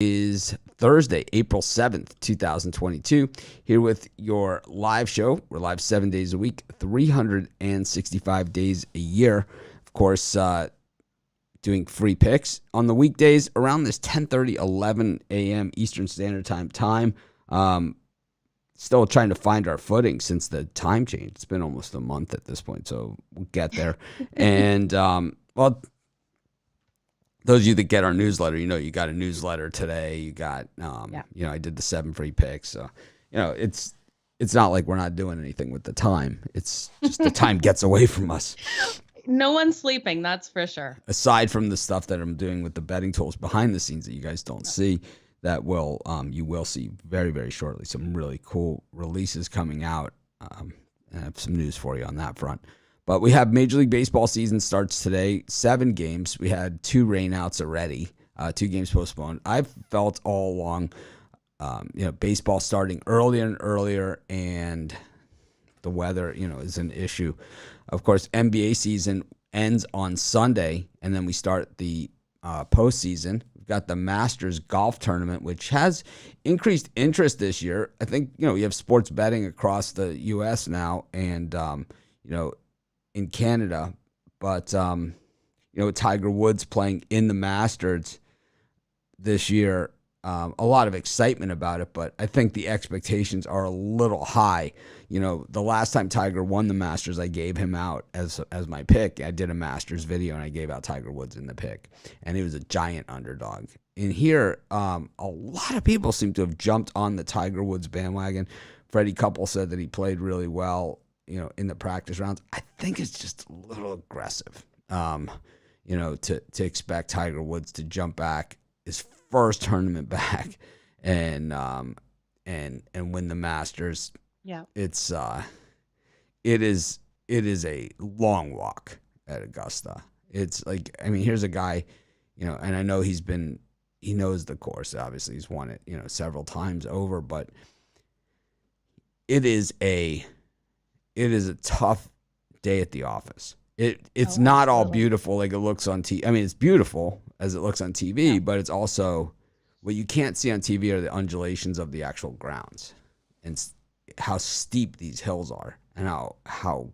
Is Thursday, April 7th, 2022. Here with your live show. We're live 7 days a week, 365 days a year. Of course, doing free picks on the weekdays around this 10:30, 11 a.m. Eastern Standard Time. Still trying to find our footing since the time change. It's been almost a month at this point, so we'll get there. And, well, those of you that get our newsletter, you got a newsletter today. You got, I did the 7 free picks. So, it's not like we're not doing anything with the time. It's just the time gets away from us. No one's sleeping, that's for sure. Aside from the stuff that I'm doing with the betting tools behind the scenes that you guys don't see, that you will see very, very shortly. Some really cool releases coming out. And I have some news for you on that front. But we have Major League Baseball season starts today. 7 games. We had 2 rainouts already. 2 games postponed. I've felt all along, baseball starting earlier and earlier, and the weather, is an issue. Of course, NBA season ends on Sunday, and then we start the postseason. We've got the Masters golf tournament, which has increased interest this year. I think, you have sports betting across the U.S. now, and, in Canada. But, Tiger Woods playing in the Masters this year, a lot of excitement about it, but I think the expectations are a little high. The last time Tiger won the Masters, I gave him out as my pick. I did a Masters video, and I gave out Tiger Woods in the pick, and he was a giant underdog. And here, a lot of people seem to have jumped on the Tiger Woods bandwagon. Freddie Couple said that he played really well, in the practice rounds. I think it's just a little aggressive, to expect Tiger Woods to jump back his first tournament back and win the Masters. Yeah. It is a long walk at Augusta. It's like, here's a guy, and I know he knows the course. Obviously he's won it, several times over, but it is a tough day at the office. It's not all beautiful like it looks on TV. It's beautiful as it looks on TV, but it's also what you can't see on TV are the undulations of the actual grounds and how steep these hills are and how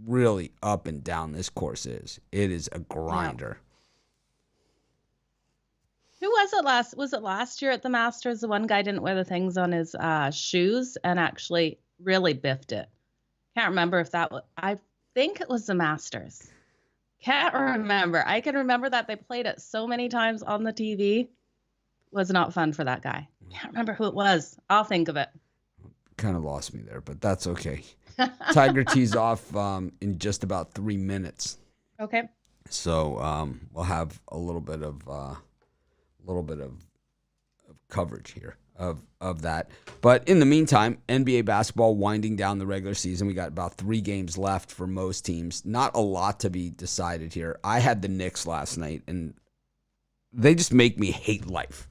really up and down this course is. It is a grinder. Who was it last? Was it last year at the Masters? The one guy didn't wear the things on his shoes and actually really biffed it. Can't remember if that was, I think it was the Masters. Can't remember. I can remember that they played it so many times on the TV. Was not fun for that guy. Can't remember who it was. I'll think of it. Kind of lost me there, but that's okay. Tiger tees off in just about 3 minutes. Okay. So we'll have a little bit of coverage here of that. But in the meantime, NBA basketball winding down the regular season. We got about 3 games left for most teams. Not a lot to be decided here. I had the Knicks last night, and they just make me hate life.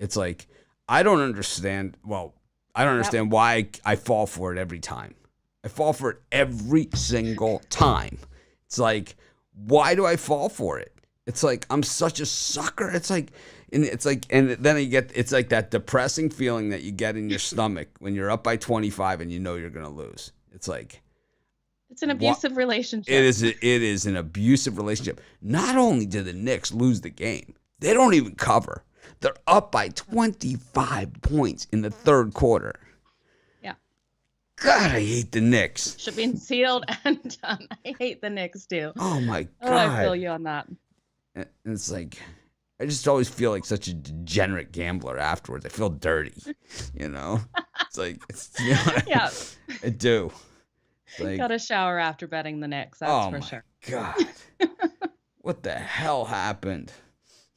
It's like, I don't understand why I fall for it every time. I fall for it every single time. It's like, why do I fall for it? It's like, I'm such a sucker. It's like then it's like that depressing feeling that you get in your stomach when you're up by 25 and you know you're going to lose. It's like, it's an abusive relationship. It is an abusive relationship. Not only do the Knicks lose the game, they don't even cover. They're up by 25 points in the third quarter. Yeah. God, I hate the Knicks. Should be sealed and done. I hate the Knicks too. Oh my God. Oh, I feel you on that. And it's like, I just always feel like such a degenerate gambler afterwards. I feel dirty, It's like, Yeah. I do. Like, got a shower after betting the Knicks. That's for sure. God. What the hell happened?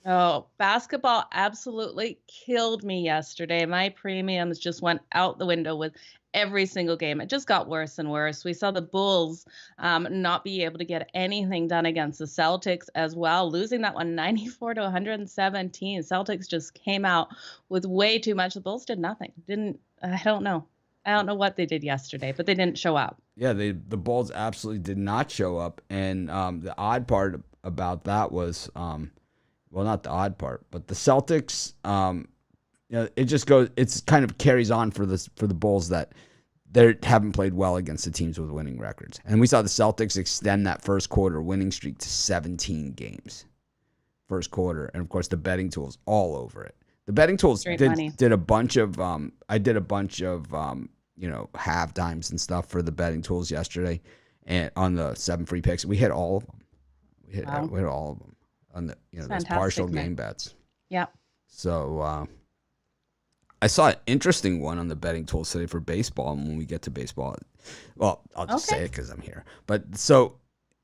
Oh, basketball absolutely killed me yesterday. My premiums just went out the window with every single game. It just got worse and worse. We saw the Bulls not be able to get anything done against the Celtics as well, losing that one 94 to 117. Celtics just came out with way too much. The Bulls did nothing. I don't know what they did yesterday, but they didn't show up. Yeah, the Bulls absolutely did not show up. And the odd part about that was well, not the odd part, but the Celtics, it just goes, it's kind of carries on for the Bulls that they haven't played well against the teams with winning records. And we saw the Celtics extend that first quarter winning streak to 17 games. First quarter. And of course the betting tools all over it. The betting tools did a bunch of I did a bunch of half times and stuff for the betting tools yesterday, and on the 7 free picks. We hit all of them. We hit all of them on the those partial game bets. Yeah. So I saw an interesting one on the betting tools today for baseball. And when we get to baseball, well, I'll just say it because I'm here. But so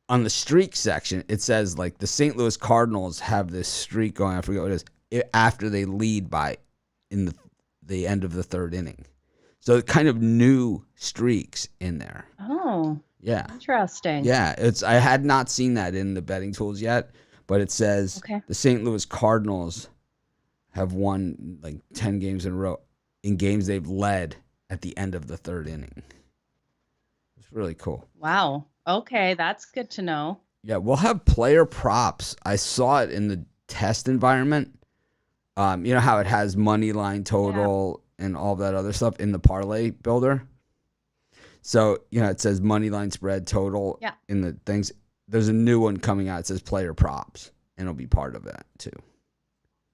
on the streak section, it says like the St. Louis Cardinals have this streak going. I forget what it is. After they lead by in the end of the third inning. So kind of new streaks in there. Oh. Yeah. Interesting. Yeah. I had not seen that in the betting tools yet, but it says the St. Louis Cardinals have won like 10 games in a row in games they've led at the end of the third inning. It's really cool. Wow. Okay, that's good to know. Yeah, we'll have player props. I saw it in the test environment. You know how it has money line total and all that other stuff in the parlay builder? So, it says money line spread total in the things. There's a new one coming out. It says player props, and it'll be part of that too.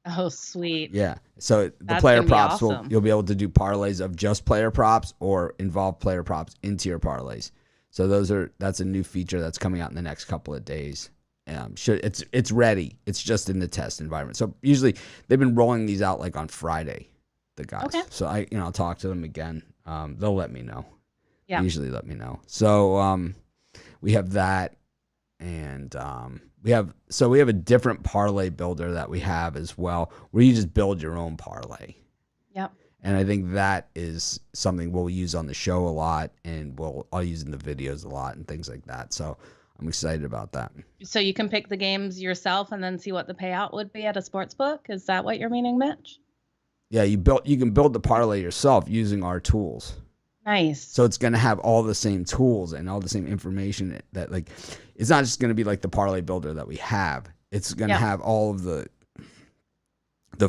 Oh, sweet. Yeah. So the player props you'll be able to do parlays of just player props or involve player props into your parlays. So that's a new feature that's coming out in the next couple of days. It's ready. It's just in the test environment. So usually they've been rolling these out like on Friday, the guys. Okay. So I'll talk to them again. They'll let me know. Yeah. They usually let me know. So we have that, and we have a different parlay builder that we have as well, where you just build your own parlay. Yep. And I think that is something we'll use on the show a lot, and I'll use in the videos a lot and things like that. So I'm excited about that. So you can pick the games yourself and then see what the payout would be at a sports book? Is that what you're meaning, Mitch? Yeah, you can build the parlay yourself using our tools. Nice. So it's going to have all the same tools and all the same information that like, it's not just going to be like the parlay builder that we have. It's going to have all of the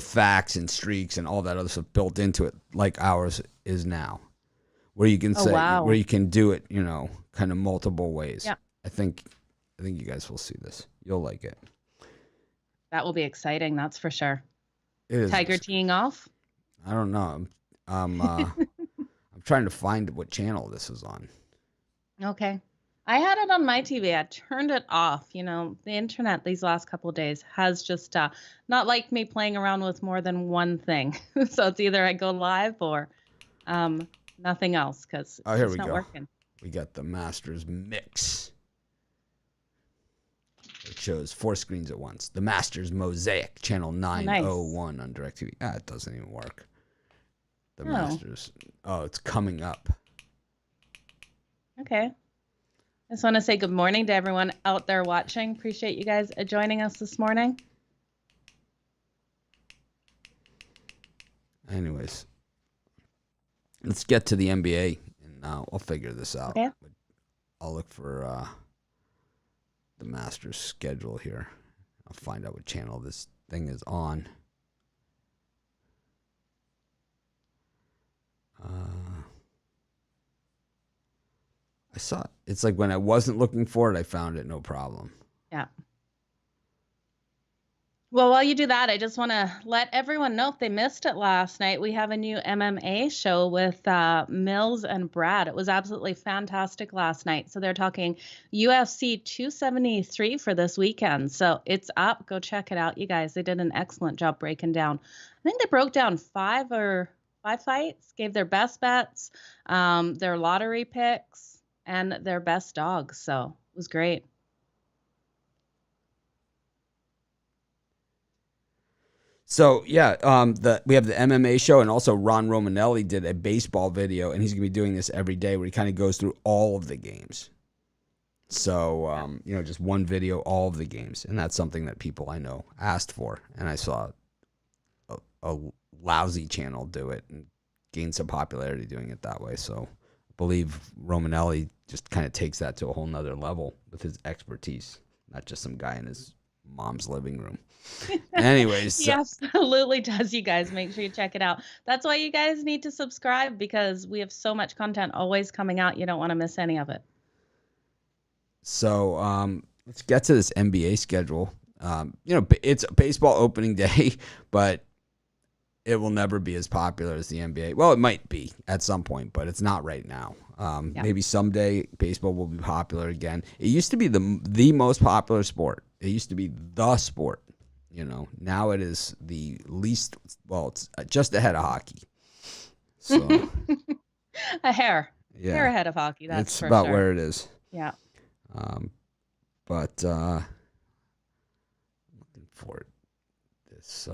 facts and streaks and all that other stuff built into it, like ours is now, where you can where you can do it, kind of multiple ways. Yeah. I think you guys will see this. You'll like it. That will be exciting. That's for sure. It is. Tiger teeing off? I don't know. I'm trying to find what channel this is on. Okay. I had it on my TV. I turned it off. The internet these last couple of days has just not liked me playing around with more than one thing. So it's either I go live or nothing else because it's not working. We got the Masters Mix. It shows 4 screens at once. The Masters Mosaic, channel 901 on DirecTV. It doesn't even work. The Masters. Oh, it's coming up. Okay. I just want to say good morning to everyone out there watching. Appreciate you guys joining us this morning. Anyways, let's get to the NBA, and I'll figure this out. Okay. I'll look for the Masters schedule here. I'll find out what channel this thing is on. I saw it. It's like when I wasn't looking for it, I found it, no problem. Yeah. Well, while you do that, I just want to let everyone know if they missed it last night, we have a new MMA show with Mills and Brad. It was absolutely fantastic last night. So they're talking UFC 273 for this weekend. So it's up. Go check it out, you guys. They did an excellent job breaking down. I think they broke down 5 fights, gave their best bets, their lottery picks, and their best dogs. So it was great. So, yeah, we have the MMA show, and also Ron Romanelli did a baseball video, and he's going to be doing this every day where he kind of goes through all of the games. So, just one video, all of the games. And that's something that people I know asked for. And I saw a lousy channel do it and gain some popularity doing it that way. So I believe Romanelli just kind of takes that to a whole nother level with his expertise, not just some guy in his mom's living room. Anyways, He absolutely does, you guys. Make sure you check it out. That's why you guys need to subscribe, because we have so much content always coming out. You don't want to miss any of it. so let's get to this NBA schedule. It's baseball opening day, but it will never be as popular as the NBA. Well, it might be at some point, but it's not right now. Maybe someday baseball will be popular again. It used to be the most popular sport. It used to be the sport. Now it is the least. Well, it's just ahead of hockey. So A hair yeah, ahead of hockey. That's it's for about sure. where it is. Yeah. But looking for this.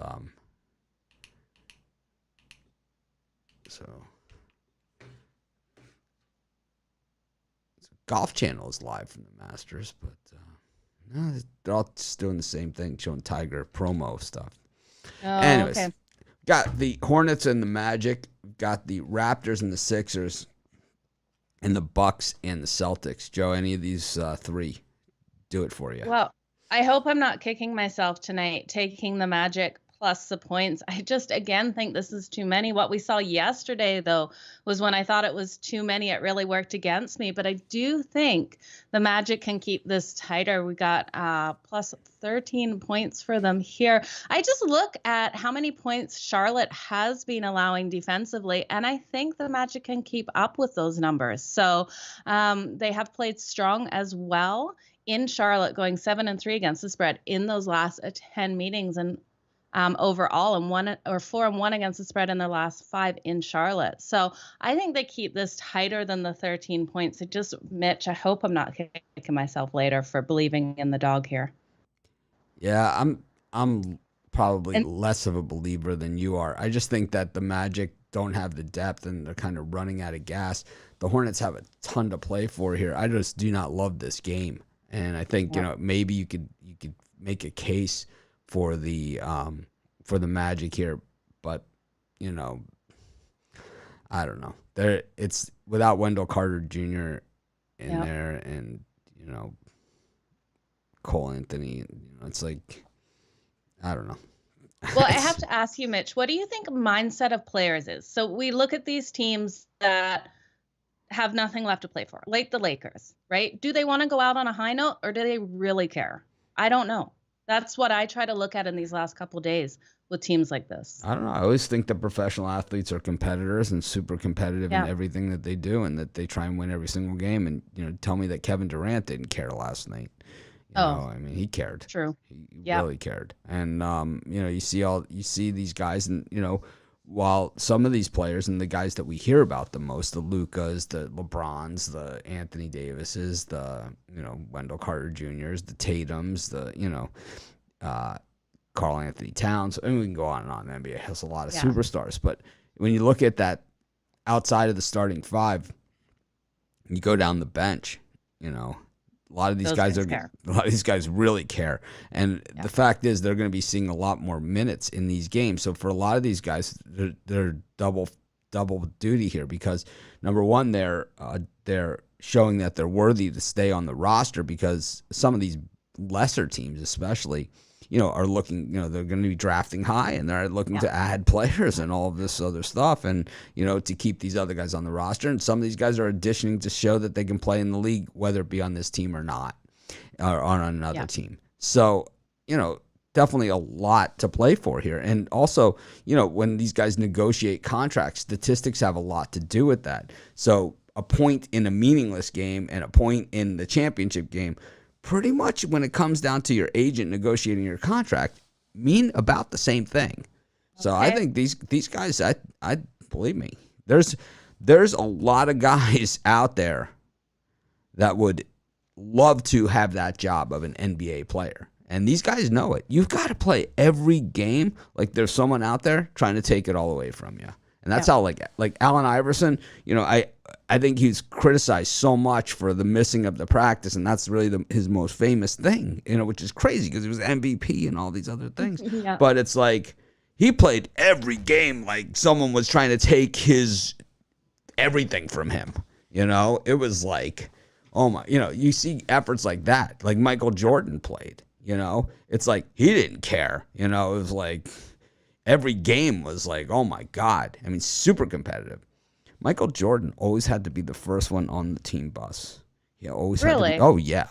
So Golf Channel is live from the Masters, but no, they're all just doing the same thing, showing Tiger promo stuff. Oh, Anyways, okay. got the Hornets and the Magic, got the Raptors and the Sixers, and the Bucks and the Celtics. Joe, any of these three do it for you? Well, I hope I'm not kicking myself tonight taking the Magic plus the points. I just, again, think this is too many. What we saw yesterday, though, was when I thought it was too many, it really worked against me. But I do think the Magic can keep this tighter. We got plus 13 points for them here. I just look at how many points Charlotte has been allowing defensively, and I think the Magic can keep up with those numbers. So they have played strong as well in Charlotte, going 7-3 against the spread in those last 10 meetings, and overall, and 4-1 against the spread in their last 5 in Charlotte. So I think they keep this tighter than the 13 points. It just, Mitch, I hope I'm not kicking myself later for believing in the dog here. Yeah, I'm probably less of a believer than you are. I just think that the Magic don't have the depth and they're kind of running out of gas. The Hornets have a ton to play for here. I just do not love this game. And I think, maybe you could make a case for the Magic here, but I don't know. It's without Wendell Carter Jr. in there, and Cole Anthony. It's like, I don't know. Well, I have to ask you, Mitch, what do you think mindset of players is? So we look at these teams that have nothing left to play for, like the Lakers, right? Do they want to go out on a high note, or do they really care? I don't know. That's what I try to look at in these last couple of days with teams like this. I don't know. I always think that professional athletes are competitors and super competitive in everything that they do, and that they try and win every single game. And tell me that Kevin Durant didn't care last night. I mean, he cared. True. He really cared. And you see these guys, and while some of these players and the guys that we hear about the most, the Lucas, the LeBrons, the Anthony Davises, the Wendell Carter Jr.'s, the Tatums, the Karl Anthony Towns. I mean, we can go on and on. The NBA has a lot of superstars, but when you look at that outside of the starting five, you go down the bench. A lot of these guys really care. And the fact is, they're going to be seeing a lot more minutes in these games. So for a lot of these guys, they're double duty here, because number one, they're showing that they're worthy to stay on the roster, because some of these lesser teams, especially, are looking, they're going to be drafting high, and they're looking to add players and all of this other stuff, and, to keep these other guys on the roster. And some of these guys are auditioning to show that they can play in the league, whether it be on this team or not, or on another team. So, definitely a lot to play for here. And also, when these guys negotiate contracts, statistics have a lot to do with that. So a point in a meaningless game and a point in the championship game, pretty much when it comes down to your agent negotiating your contract, mean about the same thing. So I think these guys, I believe me, there's a lot of guys out there that would love to have that job of an NBA player. And these guys know it. You've got to play every game like there's someone out there trying to take it all away from you. And that's how, like Allen Iverson, I think he's criticized so much for the missing of the practice, and that's really his most famous thing, which is crazy because he was MVP and all these other things. But it's like he played every game like someone was trying to take his everything from him. It was like, oh my, you see efforts like that, like Michael Jordan played. It's like he didn't care. It was like every game was like, oh my God. I mean, super competitive. Michael Jordan always had to be the first one on the team bus. He always had to be. Really? Oh, yeah.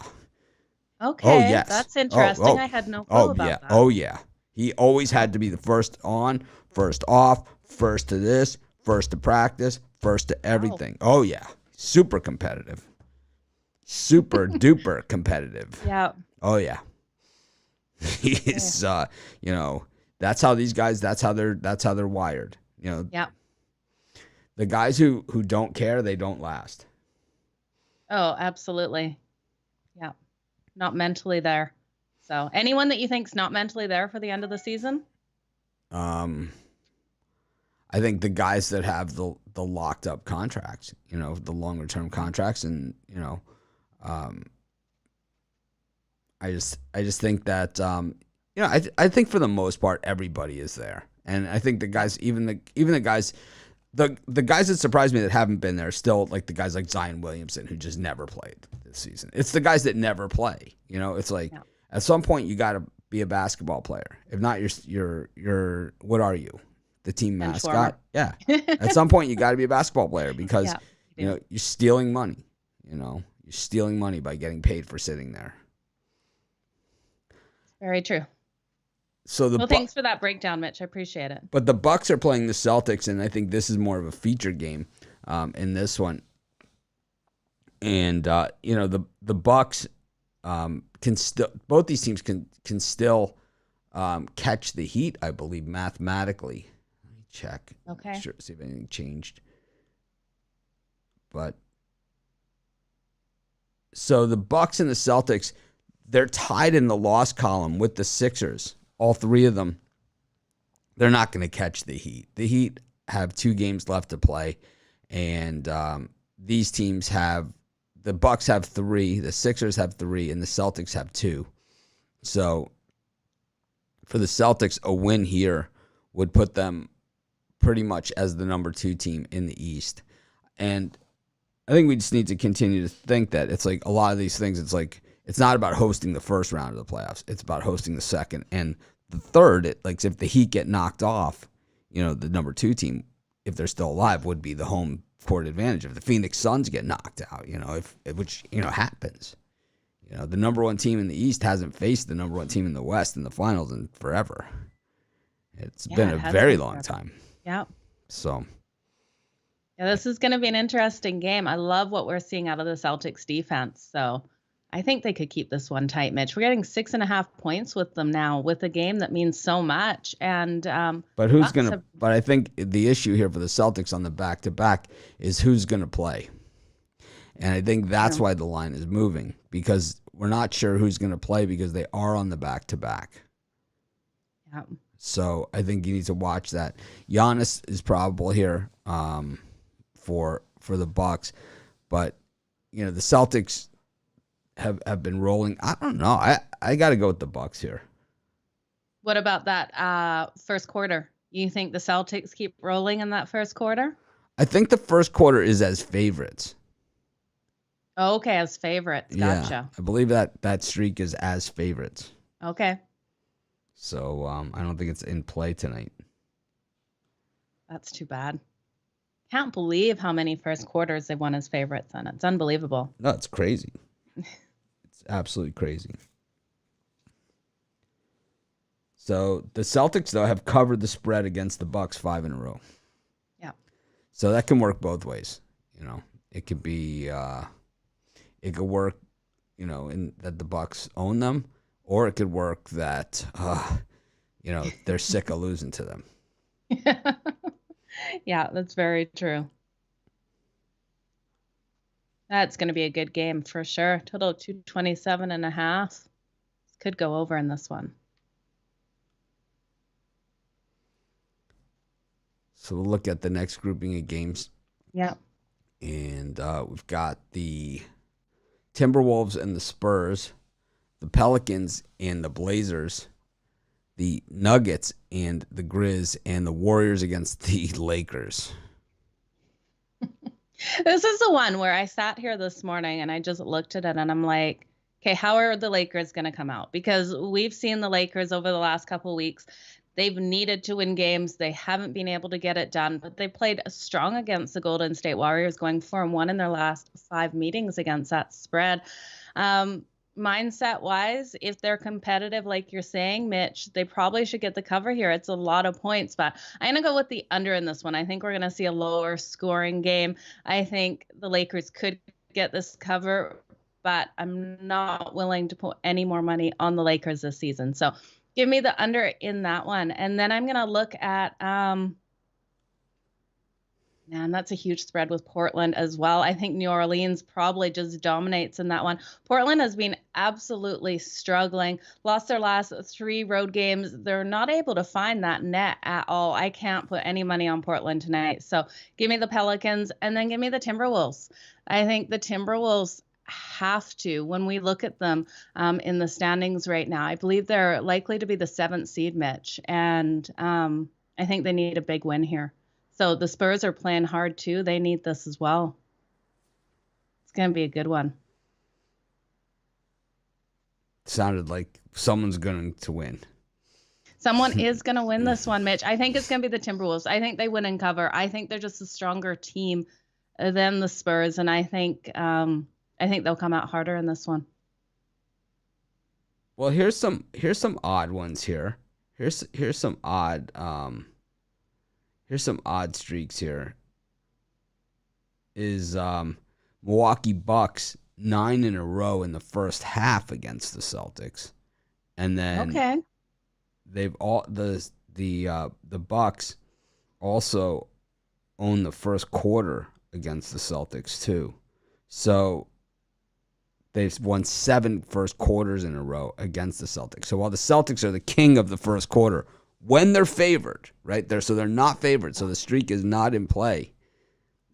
Okay. Oh, yes. That's interesting. I had no clue Oh, about yeah. that. Oh, yeah. He always had to be the first on, first off, first to this, first to practice, first to everything. Oh, yeah. Super competitive. Super duper competitive. Yeah. Oh, yeah. He's, that's how these guys, that's how they're wired. Yeah. The guys who don't care, they don't last. Oh, absolutely. Yeah. Not mentally there. So anyone that you think's not mentally there for the end of the season? I think the guys that have the locked up contracts, the longer term contracts, and I just think that I think for the most part everybody is there, and I think the guys, even the guys. The guys that surprised me that haven't been there still, like the guys like Zion Williamson, who just never played this season. It's the guys that never play. It's like at some point you got to be a basketball player. If not, you're what are you? The team mascot? Yeah. At some point you got to be a basketball player because you're stealing money. You're stealing money by getting paid for sitting there. Very true. So thanks for that breakdown, Mitch. I appreciate it. But the Bucks are playing the Celtics, and I think this is more of a feature game in this one. And the Bucks can still, both these teams can still catch the Heat, I believe, mathematically. Let me check. Okay. Sure, see if anything changed. But so the Bucks and the Celtics, they're tied in the loss column with the Sixers. All three of them, they're not going to catch the Heat. The Heat have 2 games left to play, and these teams the Bucks have 3, the Sixers have 3, and the Celtics have 2. So for the Celtics, a win here would put them pretty much as the number 2 team in the East. And I think we just need to continue to think that it's like a lot of these things, it's like, it's not about hosting the first round of the playoffs. It's about hosting the second and the third. Like if the Heat get knocked off, the number 2 team, if they're still alive, would be the home court advantage. If the Phoenix Suns get knocked out, which happens, the number 1 team in the East hasn't faced the number 1 team in the West in the finals in forever. It's been a very long time. Yeah. So. Yeah, this is going to be an interesting game. I love what we're seeing out of the Celtics defense. So I think they could keep this one tight, Mitch. We're getting 6.5 points with them now, with a game that means so much. And but I think the issue here for the Celtics on the back-to-back is who's going to play, and I think that's why the line is moving, because we're not sure who's going to play because they are on the back-to-back. Yeah. So I think you need to watch that. Giannis is probable here for the Bucks, but the Celtics have been rolling. I don't know. I got to go with the Bucks here. What about that first quarter? You think the Celtics keep rolling in that first quarter? I think the first quarter is as favorites. Oh, okay, as favorites. Gotcha. Yeah, I believe that streak is as favorites. Okay. So I don't think it's in play tonight. That's too bad. Can't believe how many first quarters they won as favorites, and it's unbelievable. No, it's crazy. It's absolutely crazy. So the Celtics, though, have covered the spread against the Bucks 5 in a row. Yeah. So that can work both ways. It could be, it could work, in that the Bucks own them, or it could work that, they're sick of losing to them. Yeah, that's very true. That's going to be a good game for sure. Total 227.5. Could go over in this one. So we'll look at the next grouping of games. Yeah. And we've got the Timberwolves and the Spurs, the Pelicans and the Blazers, the Nuggets and the Grizz, and the Warriors against the Lakers. This is the one where I sat here this morning and I just looked at it and I'm like, Okay, how are the Lakers going to come out? Because we've seen the Lakers over the last couple of weeks. They've needed to win games. They haven't been able to get it done, but they played strong against the Golden State Warriors, going 4-1 in their last 5 meetings against that spread. Mindset wise, if they're competitive, like you're saying, Mitch, they probably should get the cover here. It's a lot of points, but I'm going to go with the under in this one. I think we're going to see a lower scoring game. I think the Lakers could get this cover, but I'm not willing to put any more money on the Lakers this season. So give me the under in that one. And then I'm going to look at, man, that's a huge spread with Portland as well. I think New Orleans probably just dominates in that one. Portland has been absolutely struggling, lost their last 3 road games. They're not able to find that net at all. I can't put any money on Portland tonight. So give me the Pelicans and then give me the Timberwolves. I think the Timberwolves have to, when we look at them in the standings right now, I believe they're likely to be the 7th seed, Mitch. And I think they need a big win here. So the Spurs are playing hard too. They need this as well. It's going to be a good one. Sounded like someone's going to win. Someone is going to win this one, Mitch. I think it's going to be the Timberwolves. I think they win and cover. I think they're just a stronger team than the Spurs, and I think they'll come out harder in this one. Well, here's some odd ones here. Here's some odd here's some odd streaks here. Is Milwaukee Bucks 9 in a row in the first half against the Celtics, and then they've all the Bucks also own the first quarter against the Celtics too. So they've won 7 first quarters in a row against the Celtics. So while the Celtics are the king of the first quarter, when they're favored, right? They're not favored, so the streak is not in play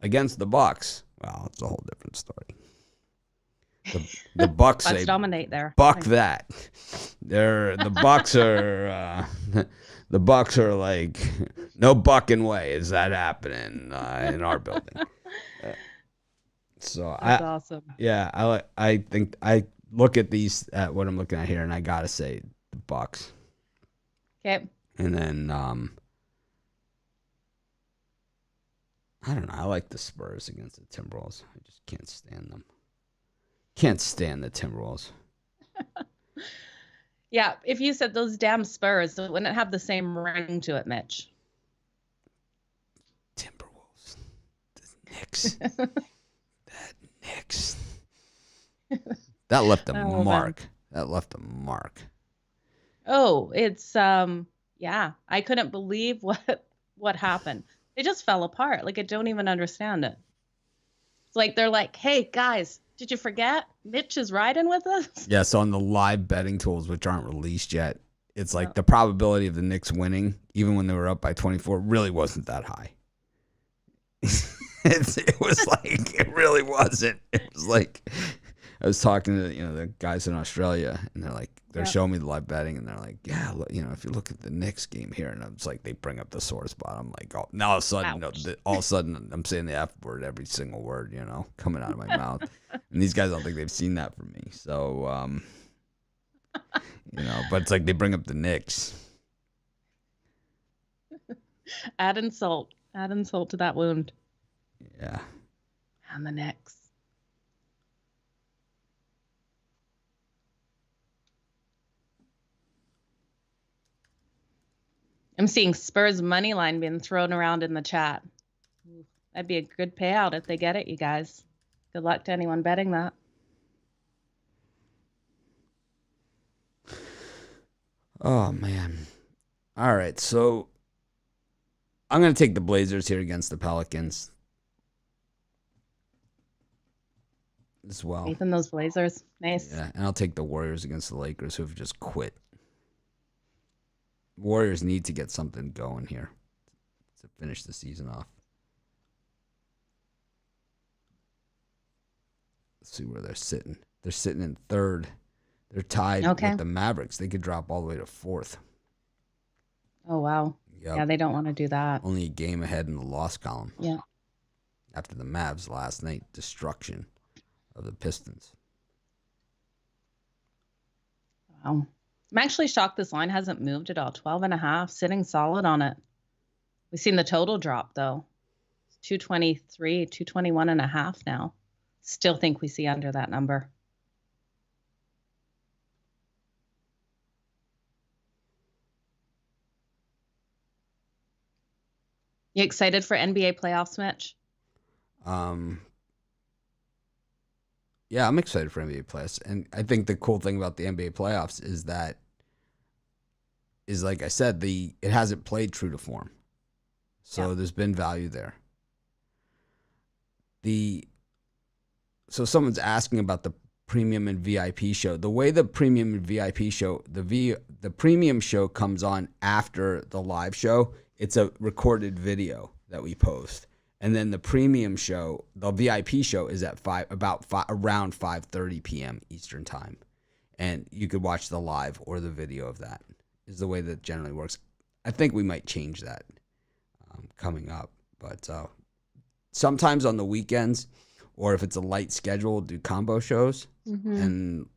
against the Bucks. Well, it's a whole different story. The Bucks say dominate there. Buck that. The Bucks are the Bucks are like, no bucking way is that happening in our building. So that's awesome. Yeah, I think I look at at what I'm looking at here, and I gotta say the Bucks. Okay. And then I don't know. I like the Spurs against the Timberwolves. I just can't stand them. Can't stand the Timberwolves. Yeah, if you said those damn Spurs, it wouldn't have the same ring to it, Mitch. Timberwolves. The Knicks. Knicks. That left a mark. Man. That left a mark. Oh, it's yeah. I couldn't believe what happened. They just fell apart. Like I don't even understand it. It's like they're like, "Hey guys, did you forget? Mitch is riding with us?" Yeah, so on the live betting tools, which aren't released yet, it's like the probability of the Knicks winning, even when they were up by 24, really wasn't that high. It was like, it really wasn't. It was like, I was talking to the guys in Australia, and they're showing me the live betting, and they're like, yeah, look, if you look at the Knicks game here, and it's like they bring up the sore spot. I'm like, oh, now all of a sudden I'm saying the F word every single word, coming out of my mouth, and these guys don't think they've seen that from me. So, but it's like they bring up the Knicks. Add insult to that wound. Yeah. And the Knicks. I'm seeing Spurs money line being thrown around in the chat. That'd be a good payout if they get it, you guys. Good luck to anyone betting that. Oh, man. All right, so I'm going to take the Blazers here against the Pelicans as well. Even those Blazers. Nice. Yeah, and I'll take the Warriors against the Lakers, who have just quit. Warriors need to get something going here to finish the season off. Let's see where they're sitting. They're sitting in 3rd. They're tied with the Mavericks. They could drop all the way to 4th. Oh, wow. Yep. Yeah, they don't want to do that. Only a game ahead in the loss column. Yeah. After the Mavs last night destruction of the Pistons. Wow. I'm actually shocked this line hasn't moved at all. 12.5, sitting solid on it. We've seen the total drop though. 223, 221.5 now. Still think we see under that number. You excited for NBA playoffs, Mitch? Yeah, I'm excited for NBA playoffs, and I think the cool thing about the NBA playoffs is like I said, it hasn't played true to form, so there's been value there. So someone's asking about the premium and VIP show. The way the premium and VIP show, the premium show comes on after the live show. It's a recorded video that we post. And then the premium show, the VIP show, is at around 5:30 p.m. Eastern time, and you could watch the live or the video of that. Is the way that generally works. I think we might change that coming up, but sometimes on the weekends, or if it's a light schedule, we'll do combo shows, and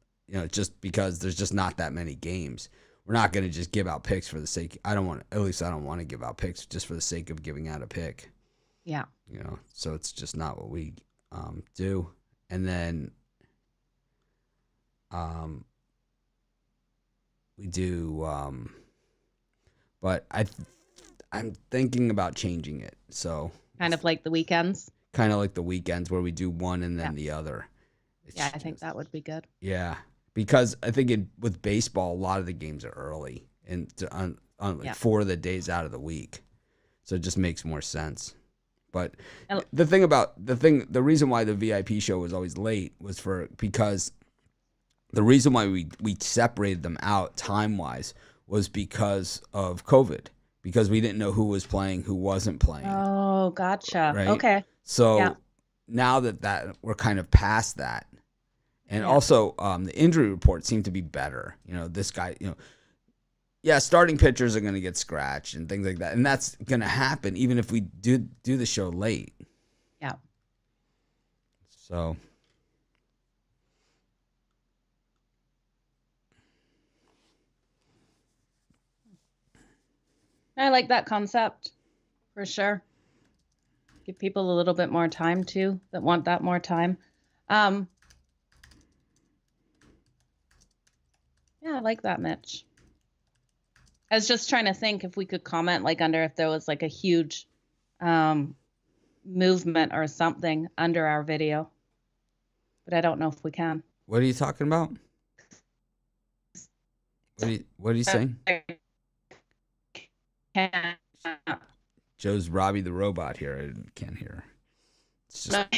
just because there's just not that many games, we're not going to just give out picks for the sake. I don't want to give out picks just for the sake of giving out a pick. Yeah. So it's just not what we do. And then we do, but I'm thinking about changing it. So kind of like the weekends. Kind of like the weekends where we do one and then the other. I think that would be good. Yeah, because I think with baseball, a lot of the games are early and on 4 of the days out of the week, so it just makes more sense. But the reason why the VIP show was always late was because the reason why we separated them out time-wise was because of COVID, because we didn't know who was playing, who wasn't playing. Oh, gotcha. Right? Okay. So now that we're kind of past that, and also the injury reports seem to be better. This guy, starting pitchers are going to get scratched and things like that. And that's going to happen even if we do the show late. Yeah. So. I like that concept for sure. Give people a little bit more time too, that want that more time. Yeah, I like that, Mitch. I was just trying to think if we could comment under if there was a huge movement or something under our video, but I don't know if we can. What are you talking about? What are you saying? Joe's Robbie the robot here. I can't hear. It's just.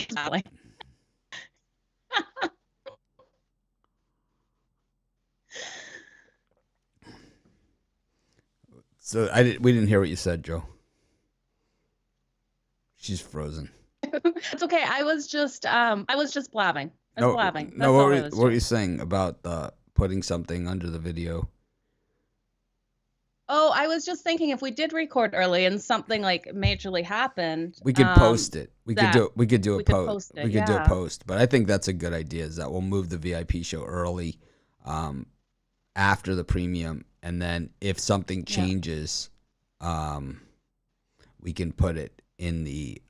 So we didn't hear what you said, Joe. She's frozen. It's okay. I was just blabbing. Blabbing. No, what were you saying about putting something under the video? Oh, I was just thinking if we did record early and something majorly happened, we could post it. We could do a post. We could do a post. But I think that's a good idea. Is that we'll move the VIP show early, after the premium, and then if something changes, we can put it in the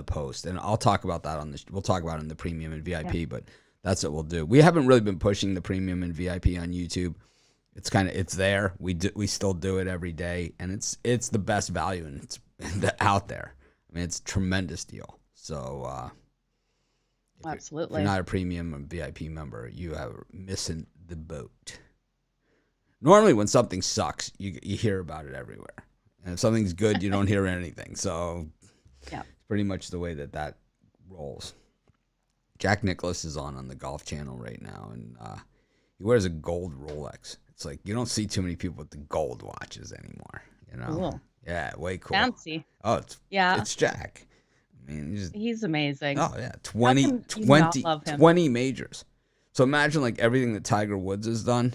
post. And I'll talk about that we'll talk about it in the premium and VIP. But that's what we'll do. We haven't really been pushing the premium and VIP on YouTube. It's there. We still do it every day, and it's the best value, and it's out there. I mean, it's a tremendous deal. So absolutely, if you're not a premium or VIP member, you are missing the boat. Normally, when something sucks, you hear about it everywhere, and if something's good, you don't hear anything. So it's pretty much the way that rolls. Jack Nicklaus is on the Golf Channel right now, and he wears a gold Rolex. It's like you don't see too many people with the gold watches anymore. Cool. Yeah, way cool. Fancy. Oh, it's Jack. I mean, he's amazing. Oh yeah, 20 majors. So imagine everything that Tiger Woods has done,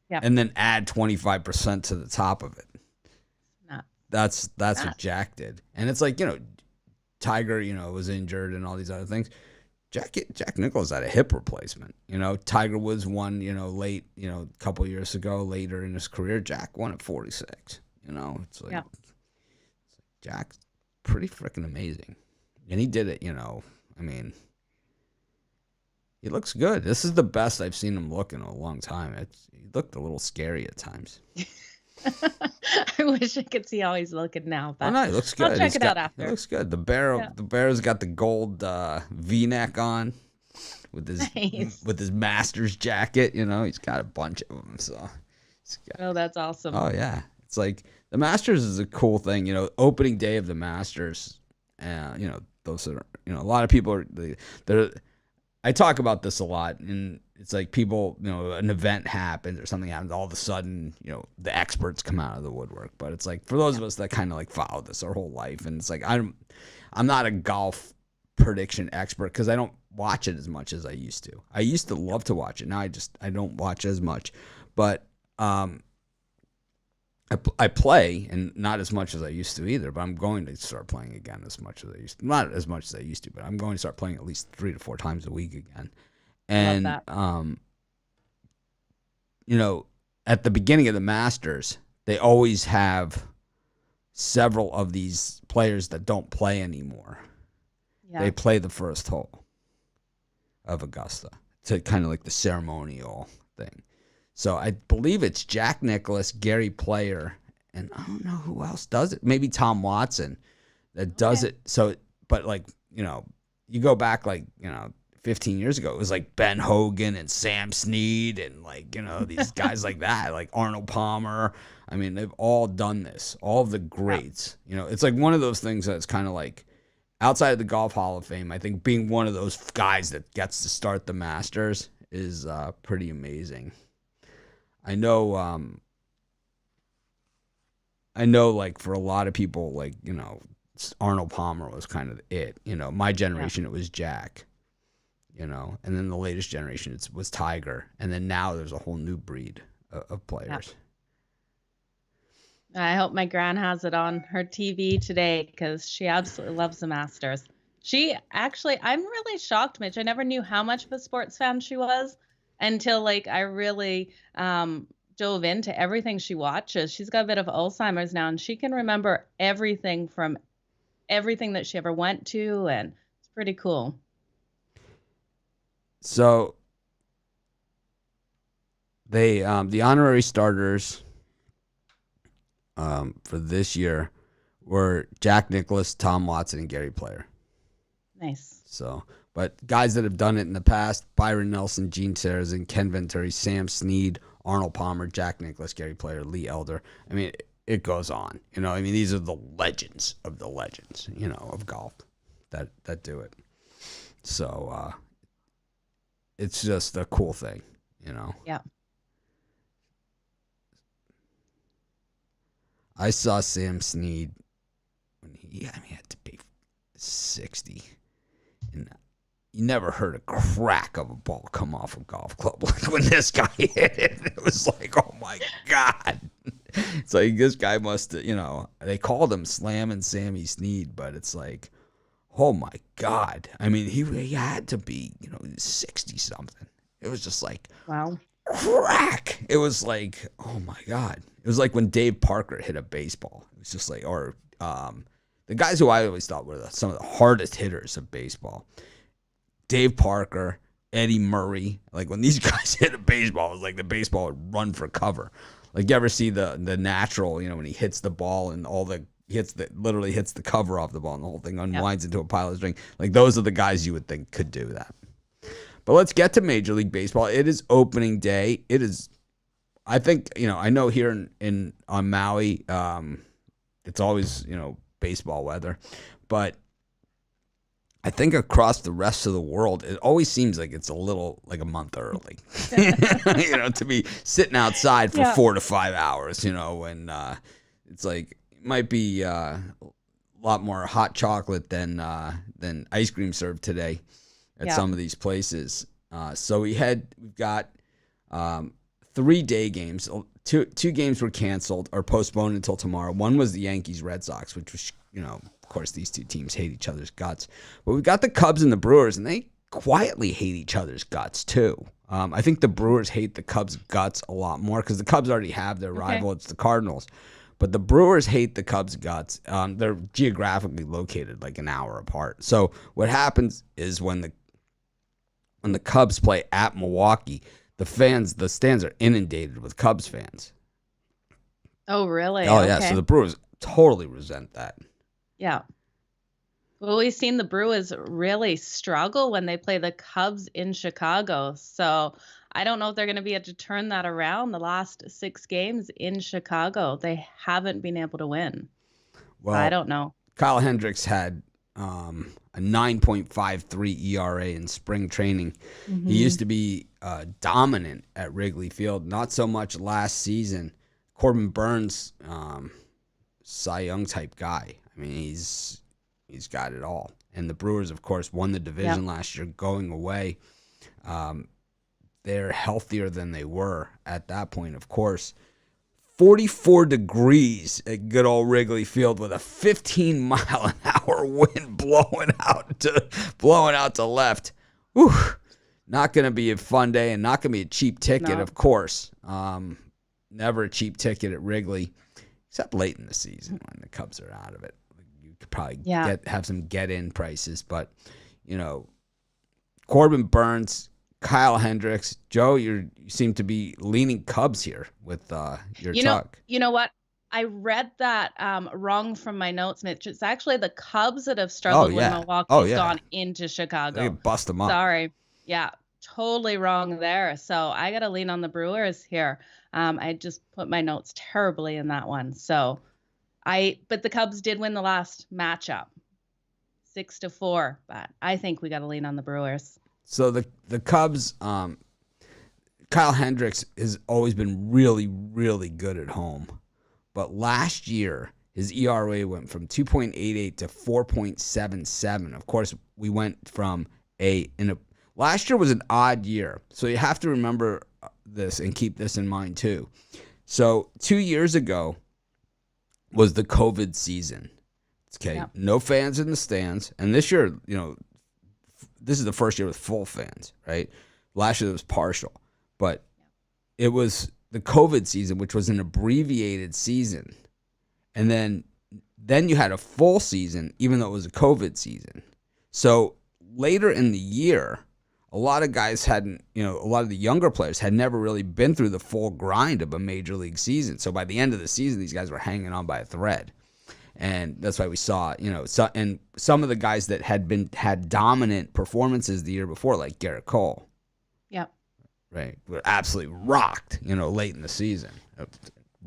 and then add 25% to the top of it. That's what Jack did, and it's Tiger, was injured and all these other things. Jack Nicklaus had a hip replacement. Tiger Woods won, late, a couple years ago, later in his career. Jack won at 46. It's like, Yeah. Jack's pretty freaking amazing. And he did it, I mean, he looks good. This is the best I've seen him look in a long time. He looked a little scary at times. I wish I could see how he's looking now, but no, he looks good. I'll check it out after. He looks good. The Bear's got the gold V-neck on with his Masters jacket. He's got a bunch of them. So, that's awesome. Oh yeah, it's like the Masters is a cool thing. Opening day of the Masters. Those are a lot of people they're. I talk about this a lot, and it's like people, an event happens or something happens, all of a sudden, the experts come out of the woodwork. But it's like for those of us that kind of like follow this our whole life, and it's like I'm not a golf prediction expert because I don't watch it as much as I used to. I used to love to watch it. Now I don't watch as much, but I play, and not as much as I used to either, but I'm going to start playing again as much as I used to. Not as much as I used to, but I'm going to start playing at least 3 to 4 times a week again. And, Love that. At the beginning of the Masters, they always have several of these players that don't play anymore. Yeah. They play the first hole of Augusta to kind of like the ceremonial thing. So I believe it's Jack Nicklaus, Gary Player, and I don't know who else does it. Maybe Tom Watson that does it. So, but like, you go back like, 15 years ago, it was like Ben Hogan and Sam Snead and like, these guys like that, like Arnold Palmer. I mean, they've all done this, all of the greats. It's like one of those things that's kind of like outside of the Golf Hall of Fame. I think being one of those guys that gets to start the Masters is pretty amazing. I know, like for a lot of people, like, Arnold Palmer was kind of it. My generation, it was Jack, and then the latest generation, was Tiger. And then now there's a whole new breed of players. I hope my gran has it on her TV today because she absolutely loves the Masters. I'm really shocked, Mitch. I never knew how much of a sports fan she was until like I really dove into everything she watches. She's got a bit of Alzheimer's now, and she can remember everything from everything that she ever went to, and it's pretty cool. So they the honorary starters for this year were Jack Nicklaus, Tom Watson, and Gary Player. Nice. So, but guys that have done it in the past: Byron Nelson, Gene Sarazen, Ken Venturi, Sam Snead, Arnold Palmer, Jack Nicklaus, Gary Player, Lee Elder. I mean, it goes on. These are the legends of the legends, of golf that do it. So it's just a cool thing, Yeah. I saw Sam Snead when he had to be 60. And you never heard a crack of a ball come off a golf club. Like when this guy hit it was like, oh my God. It's like this guy must have, they called him Slamming Sammy Snead, but it's like, oh my God. I mean, he had to be, 60 something. It was just like, wow. Crack. It was like, oh my God. It was like when Dave Parker hit a baseball. It was just like, or the guys who I always thought were some of the hardest hitters of baseball. Dave Parker, Eddie Murray. Like when these guys hit a baseball, it was like the baseball would run for cover. Like you ever see the natural, when he hits the ball and literally hits the cover off the ball and the whole thing unwinds into a pile of string. Like those are the guys you would think could do that. But let's get to Major League Baseball. It is opening day. It is, I think, I know here on Maui, it's always, baseball weather, but I think across the rest of the world, it always seems like it's a little like a month early, to be sitting outside for 4 to 5 hours, when it's like, it might be a lot more hot chocolate than ice cream served today at some of these places. So we've got 3 day games. Two games were canceled or postponed until tomorrow. One was the Yankees Red Sox, which was, of course, these two teams hate each other's guts. But we've got the Cubs and the Brewers, and they quietly hate each other's guts too. I think the Brewers hate the Cubs' guts a lot more because the Cubs already have their rival. It's the Cardinals. But the Brewers hate the Cubs' guts. They're geographically located like an hour apart. So what happens is when the Cubs play at Milwaukee, the stands are inundated with Cubs fans. Oh, really? Oh, yeah. So the Brewers totally resent that. Yeah. Well, we've seen the Brewers really struggle when they play the Cubs in Chicago. So I don't know if they're going to be able to turn that around. The last 6 games in Chicago, they haven't been able to win. Well, I don't know. Kyle Hendricks had a 9.53 ERA in spring training. Mm-hmm. He used to be dominant at Wrigley Field. Not so much last season. Corbin Burns, Cy Young type guy. I mean, he's got it all. And the Brewers, of course, won the division last year going away. They're healthier than they were at that point, of course. 44 degrees at good old Wrigley Field with a 15-mile-an-hour wind blowing out to left. Whew. Not going to be a fun day and not going to be a cheap ticket, of course. Never a cheap ticket at Wrigley, except late in the season when the Cubs are out of it. You could probably have some get-in prices. But, Corbin Burns, Kyle Hendricks, Joe, you seem to be leaning Cubs here with your talk. You know what? I read that wrong from my notes, Mitch. It's actually the Cubs that have struggled when Milwaukee's gone into Chicago. They bust them up. Sorry. Yeah, totally wrong there. So I got to lean on the Brewers here. I just put my notes terribly in that one. But the Cubs did win the last matchup, 6-4. But I think we got to lean on the Brewers. So the Cubs, Kyle Hendricks has always been really, really good at home. But last year, his ERA went from 2.88 to 4.77. Of course, we went from last year was an odd year. So you have to remember this and keep this in mind too. So 2 years ago was the COVID season. Okay, no fans in the stands. And this year, this is the first year with full fans, right? Last year it was partial. But it was the COVID season, which was an abbreviated season. And then you had a full season, even though it was a COVID season. So later in the year, a lot of guys a lot of the younger players had never really been through the full grind of a major league season. So by the end of the season, these guys were hanging on by a thread. And that's why we saw, and some of the guys that had dominant performances the year before, like Garrett Cole. Yep. Right. Were absolutely rocked, late in the season. It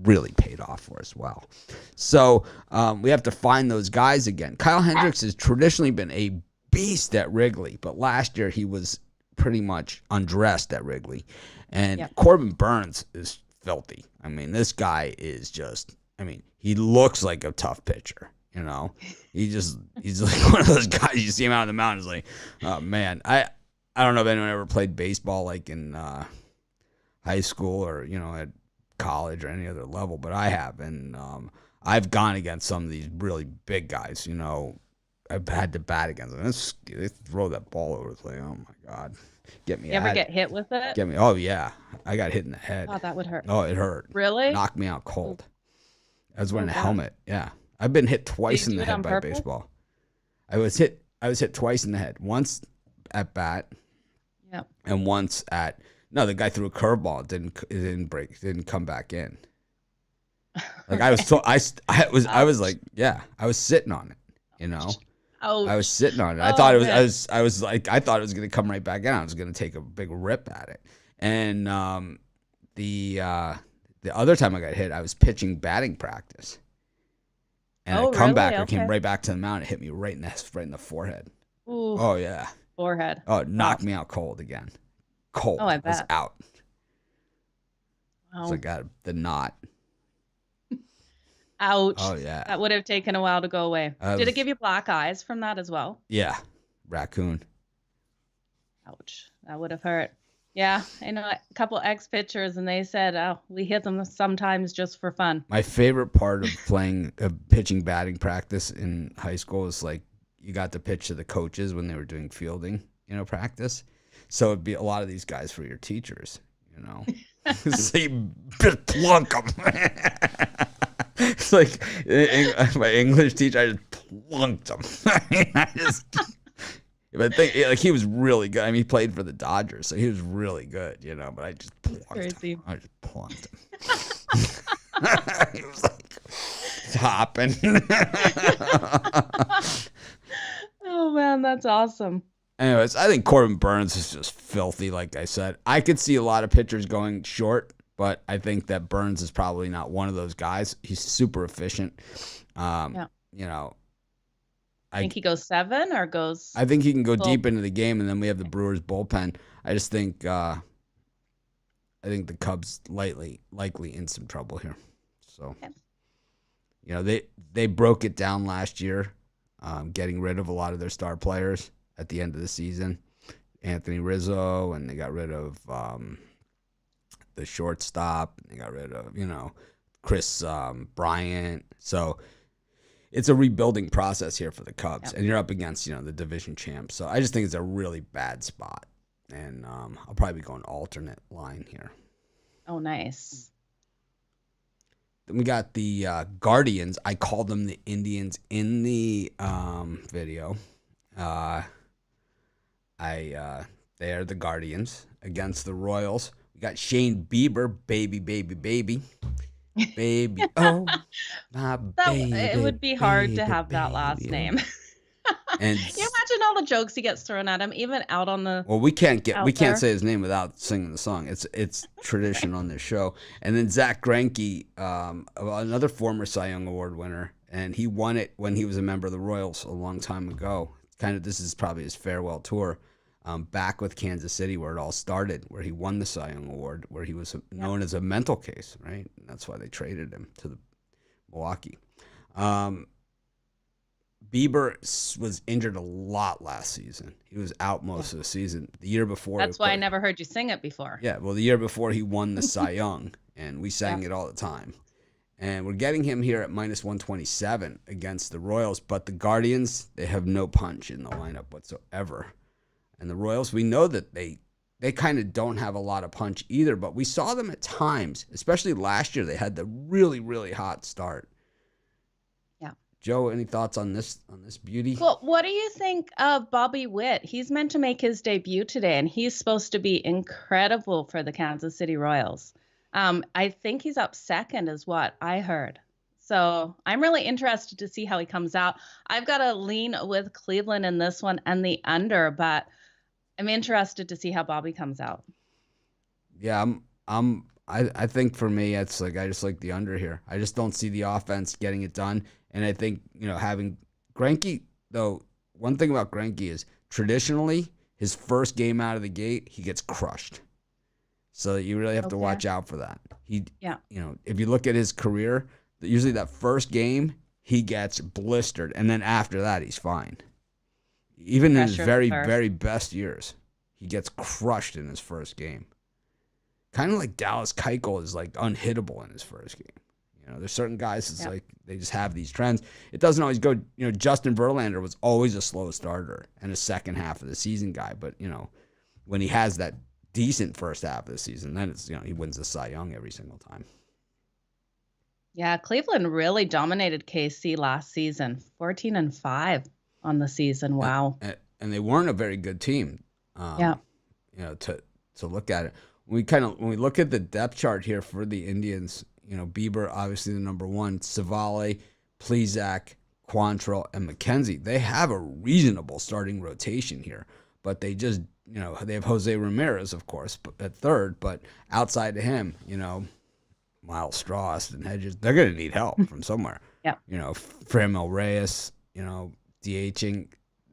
really paid off for us well. So we have to find those guys again. Kyle Hendricks has traditionally been a beast at Wrigley, but last year he was pretty much undressed at Wrigley. And Corbin Burns is filthy. I mean, this guy is he looks like a tough pitcher, he's like one of those guys you see him out on the mountains like, oh man, I don't know if anyone ever played baseball like in high school or, at college or any other level, but I have. And I've gone against some of these really big guys, I've had to bat against them. They throw that ball over. It's like, oh my God. Get me. You ever get hit with it? Get me. Oh yeah. I got hit in the head. Oh, that would hurt. Oh, it hurt. Really? Knocked me out cold. I was wearing a helmet. Yeah. I've been hit twice in the head by baseball. I was hit twice in the head. Once at bat. Yep. And once the guy threw a curveball. It didn't come back in. Like I was like, yeah, I was sitting on it, Oh, I was sitting on it. I thought it was. I was like, I thought it was going to come right back in. I was going to take a big rip at it. And the other time I got hit, I was pitching batting practice, and a comebacker came right back to the mound and hit me right in the forehead. Ooh. Oh yeah, forehead. Oh, it knocked me out cold again. Cold. Oh, I bet. I was out. Wow. So I got the knot. Ouch. Oh, yeah. That would have taken a while to go away. Did it give you black eyes from that as well? Yeah. Raccoon. Ouch. That would have hurt. Yeah. I know a couple ex-pitchers, and they said, we hit them sometimes just for fun. My favorite part of pitching batting practice in high school is like you got to pitch to the coaches when they were doing fielding. practice. So it'd be a lot of these guys for your teachers, So you just plunk them. It's like my English teacher, I just plunked him. But I think like he was really good. I mean, he played for the Dodgers, so he was really good, but I just plunked him. I just plunked him. He was like hopping. Oh man, that's awesome. Anyways, I think Corbin Burnes is just filthy. Like I said, I could see a lot of pitchers going short, but I think that Burnes is probably not one of those guys. He's super efficient. Yeah. I think he goes 7 or goes. I think he can go deep into the game, and then we have the Brewers bullpen. I just think the Cubs likely in some trouble here. So, they broke it down last year, getting rid of a lot of their star players at the end of the season. Anthony Rizzo, and they got rid of the shortstop. And they got rid of Chris Bryant. So it's a rebuilding process here for the Cubs, and you're up against the division champs. So I just think it's a really bad spot, and I'll probably be going alternate line here. Oh, nice. Then we got the Guardians. I called them the Indians in the video. They are the Guardians against the Royals. We got Shane Bieber, baby. Baby, oh, my baby. It would be hard to have that last name. And can you imagine all the jokes he gets thrown at him, even out on the. Well, we can't say his name without singing the song. It's tradition on this show. And then Zach Greinke, another former Cy Young Award winner, and he won it when he was a member of the Royals a long time ago. This is probably his farewell tour. Back with Kansas City, where it all started, where he won the Cy Young Award, where he was known as a mental case, right? And that's why they traded him to the Milwaukee. Bieber was injured a lot last season. He was out most of the season. The year before. That's why I never heard you sing it before. Yeah, well, the year before he won the Cy Young, and we sang it all the time. And we're getting him here at minus 127 against the Royals, but the Guardians, they have no punch in the lineup whatsoever. And the Royals, we know that they kind of don't have a lot of punch either, but we saw them at times, especially last year. They had the really, really hot start. Yeah. Joe, any thoughts on this beauty? Well, what do you think of Bobby Witt? He's meant to make his debut today, and he's supposed to be incredible for the Kansas City Royals. I think he's up second is what I heard. So I'm really interested to see how he comes out. I've got to lean with Cleveland in this one and the under, but I'm interested to see how Bobby comes out. Yeah, I think for me, it's like I just like the under here. I just don't see the offense getting it done, and I think having Greinke though. One thing about Greinke is traditionally his first game out of the gate he gets crushed, so you really have to watch out for that. If you look at his career, usually that first game he gets blistered, and then after that he's fine. Even in his very, very best years, he gets crushed in his first game. Kind of like Dallas Keuchel is like unhittable in his first game. There's certain guys it's like they just have these trends. It doesn't always go. Justin Verlander was always a slow starter and a second half of the season guy, but when he has that decent first half of the season, then it's he wins the Cy Young every single time. Yeah, Cleveland really dominated KC last season, 14-5. On the season. Wow. And they weren't a very good team. To look at it. When we look at the depth chart here for the Indians, Bieber, obviously the number one, Savale, Plesac, Quantrill, and McKenzie. They have a reasonable starting rotation here, but they just, they have Jose Ramirez, of course, at third, but outside of him, Miles Straw, Austin Hedges, they're going to need help from somewhere. Framil Reyes, DHing,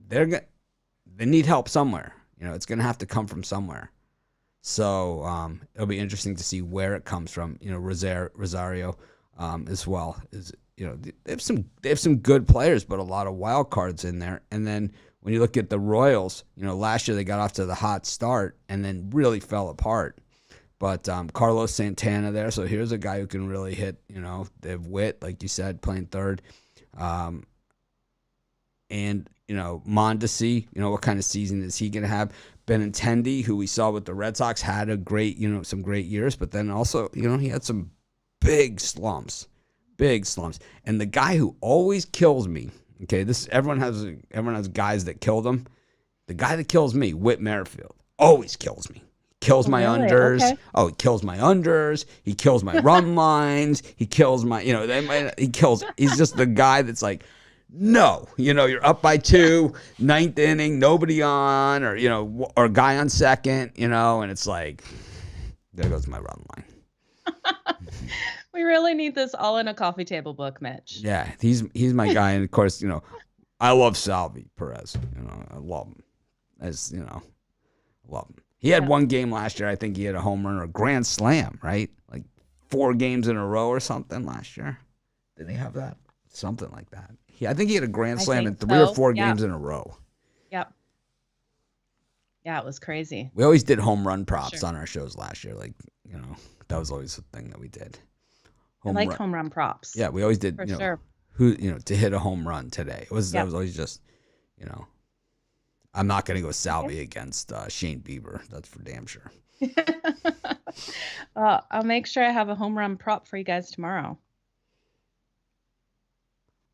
they need help somewhere. It's going to have to come from somewhere. So it'll be interesting to see where it comes from. Rosario as well is they have some good players, but a lot of wild cards in there. And then when you look at the Royals, last year they got off to the hot start and then really fell apart. But Carlos Santana there, so here's a guy who can really hit. They have Witt, like you said, playing third. and Mondesi, what kind of season is he going to have? Benintendi, who we saw with the Red Sox, had a great, some great years, but then also, he had some big slumps. And the guy who always kills me, okay, everyone has guys that kill them. The guy that kills me, Whit Merrifield, always kills me. Kills my unders. Okay. Oh, he kills my unders. He kills my run lines. He kills my, he's just the guy that's like, no, you're up by 2, ninth inning, nobody on, or a guy on second, and it's like, there goes my run line. We really need this all in a coffee table book, Mitch. Yeah, he's my guy, and of course, I love Salvi Perez. I love him. I love him. He had one game last year. I think he had a home run or a grand slam, right? Like 4 games in a row or something last year. Did he have that? Something like that. I think he had a grand slam in 3 or 4 games in a row. Yep. Yeah, it was crazy. We always did home run props on our shows last year. Like, that was always the thing that we did. Home run props. Yeah, we always did, sure. To hit a home run today. That was always just, I'm not going to go Salvi against Shane Bieber. That's for damn sure. I'll make sure I have a home run prop for you guys tomorrow.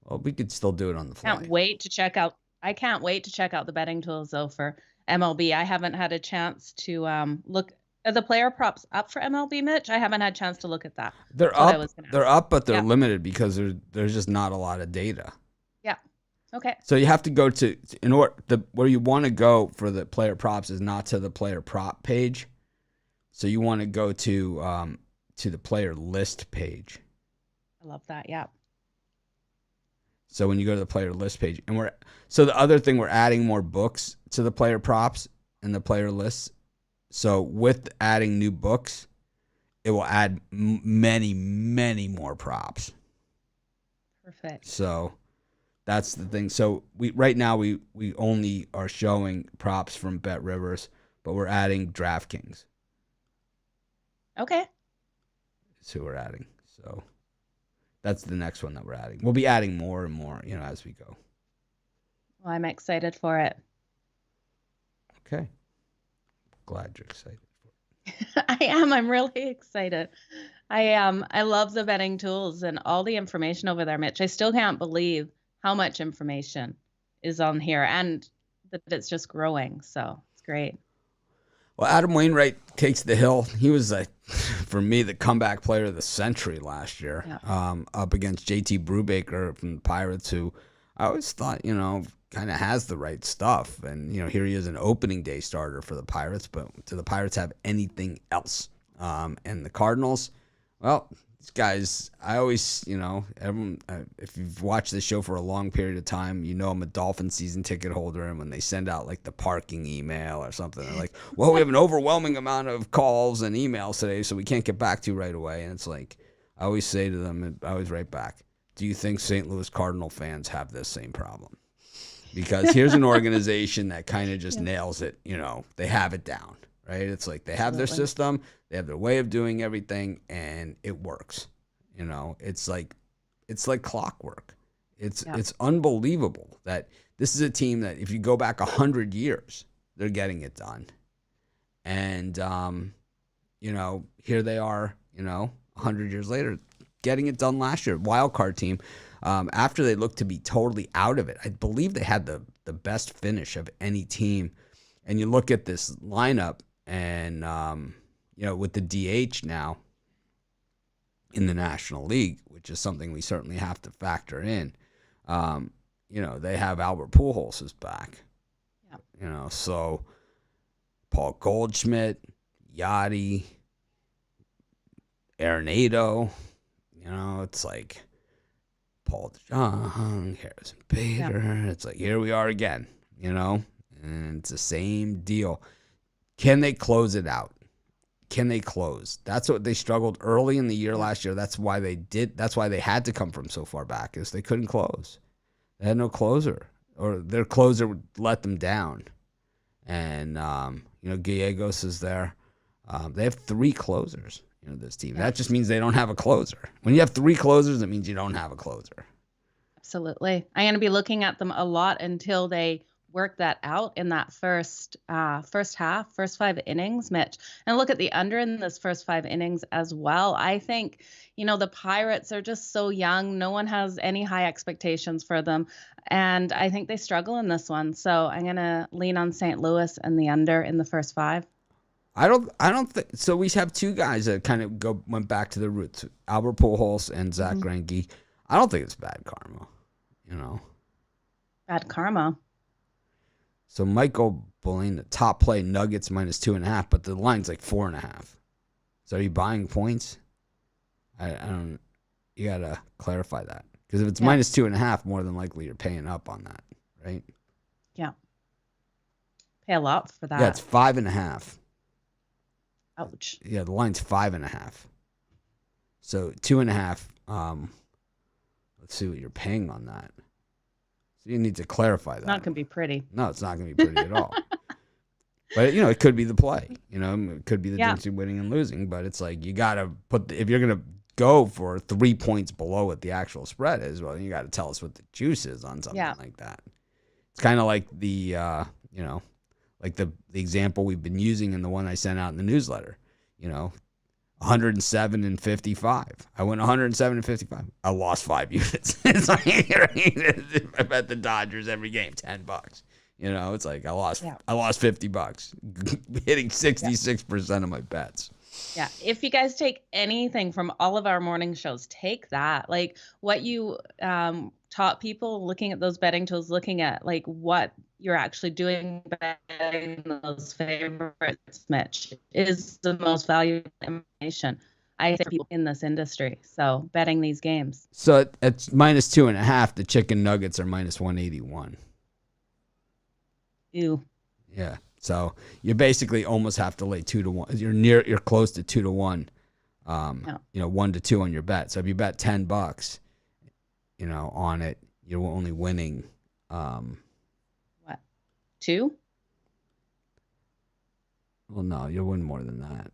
Well, we could still do it on the fly. I can't wait to check out the betting tools, though, for MLB. I haven't had a chance to look. Are the player props up for MLB, Mitch? I haven't had a chance to look at that. They're up, but they're limited because there's just not a lot of data. Yeah. Okay. So you have to go to where you want to go for the player props is not to the player prop page. So you want to go to the player list page. I love that. Yeah. So when you go to the player list page, so the other thing, we're adding more books to the player props and the player lists. So with adding new books, it will add many, many more props. Perfect. So that's the thing. So right now we only are showing props from Bet Rivers, but we're adding DraftKings. Okay. That's who we're adding. So that's the next one that we're adding. We'll be adding more and more, as we go. Well, I'm excited for it. Okay. Glad you're excited for it. I am. I'm really excited. I am. I love the betting tools and all the information over there, Mitch. I still can't believe how much information is on here and that it's just growing. So it's great. Well, Adam Wainwright takes the hill. He was, for me, the comeback player of the century last year, up against JT Brubaker from the Pirates, who I always thought, kind of has the right stuff. And, here he is, an opening day starter for the Pirates, but do the Pirates have anything else? And the Cardinals, well, these guys, I always, everyone, if you've watched this show for a long period of time, I'm a Dolphin season ticket holder. And when they send out like the parking email or something, they're like, well, we have an overwhelming amount of calls and emails today, so we can't get back to you right away. And it's like, I always say to them, and I always write back, do you think St. Louis Cardinal fans have this same problem? Because here's an organization that kind of just nails it. They have it down, right? It's like they have their system, they have their way of doing everything, and it works. It's like clockwork. It's unbelievable that this is a team that if you go back 100 years, they're getting it done. And here they are, 100 years later, getting it done last year. Wild card team. After they looked to be totally out of it, I believe they had the best finish of any team. And you look at this lineup, and with the DH now in the National League, which is something we certainly have to factor in. They have Albert Pujols is back. Yeah. So Paul Goldschmidt, Yachty, Arenado, it's like Paul DeJong, Harrison Bader. Yeah. It's like, here we are again, and it's the same deal. Can they close it out? Can they close? That's what they struggled early in the year last year. That's why they had to come from so far back, is they couldn't close. They had no closer, or their closer would let them down. And, Gallegos is there. They have 3 closers, this team. That just means they don't have a closer. When you have 3 closers, it means you don't have a closer. Absolutely. I'm going to be looking at them a lot until they work that out in that first half, first 5 innings, Mitch. And look at the under in this first 5 innings as well. I think, the Pirates are just so young. No one has any high expectations for them. And I think they struggle in this one. So I'm going to lean on St. Louis and the under in the first 5. I don't think so. We have two guys that kind of went back to their roots, Albert Pujols and Zach Greinke. I don't think it's bad karma, Bad karma. So Michael Bulling, the top play, Nuggets -2.5, but the line's like 4.5. So are you buying points? I don't. You gotta clarify that, because if it's -2.5, more than likely you're paying up on that, right? Yeah. Pay a lot for that. Yeah, it's 5.5. Ouch. Yeah, the line's 5.5. So 2.5. Let's see what you're paying on that. So you need to clarify that. Not gonna be pretty. No, it's not gonna be pretty at all. But it could be the play. It could be the difference between winning and losing. But it's like you gotta if you're gonna go for 3 points below what the actual spread is, well, you got to tell us what the juice is on something like that. It's kind of like the like the example we've been using in the one I sent out in the newsletter. 107 and 55. I went 107 and 55. I lost 5 units. It's like I bet the Dodgers every game $10. It's like I lost $50, hitting 66% of my bets. Yeah. If you guys take anything from all of our morning shows, take that. Like what you taught people looking at those betting tools, looking at like what you're actually doing, betting those favorites, Mitch, is the most valuable information I think people in this industry. So betting these games. So it's -2.5. The chicken nuggets are -181. Ew. Yeah. So you basically almost have to lay 2-1. You're close to 2-1. 1-2 on your bet. So if you bet $10, on it, you're only winning. What? 2? Well, no, you'll win more than that.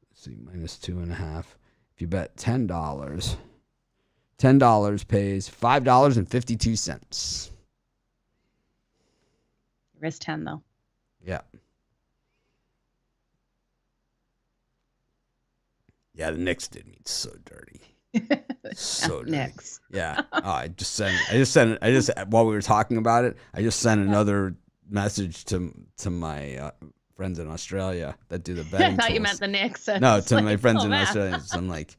Let's see, -2.5. If you bet $10, $10 pays $5.52. Risk 10 though. Yeah. Yeah, the Knicks did me so dirty. So dirty. Knicks. Yeah. While we were talking about it, I just sent another message to my friends in Australia that do the betting I thought tools. you meant the Knicks. No, to my friends in Australia. So I'm like,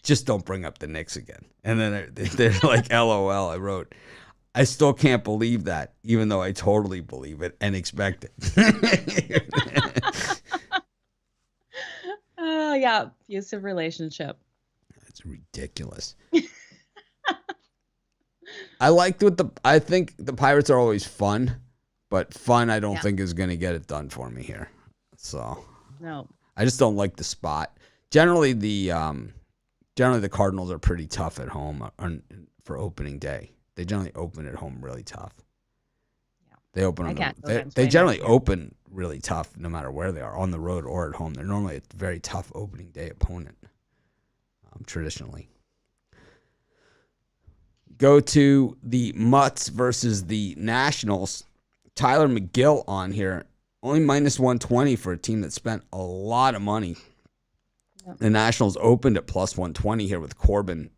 just don't bring up the Knicks again. And then they're like, LOL. I wrote, I still can't believe that, even though I totally believe it and expect it. Oh, yeah. Abusive relationship. That's ridiculous. I think the Pirates are always fun, but fun I don't think is going to get it done for me here. So no, I just don't like the spot. Generally the Cardinals are pretty tough at home for opening day. They generally open at home really tough. Yeah. They open they generally open really tough no matter where they are, on the road or at home. They're normally a very tough opening day opponent, traditionally. Go to the Mutts versus the Nationals. Tyler McGill on here. Only -120 for a team that spent a lot of money. Yep. The Nationals opened at +120 here with Corbin.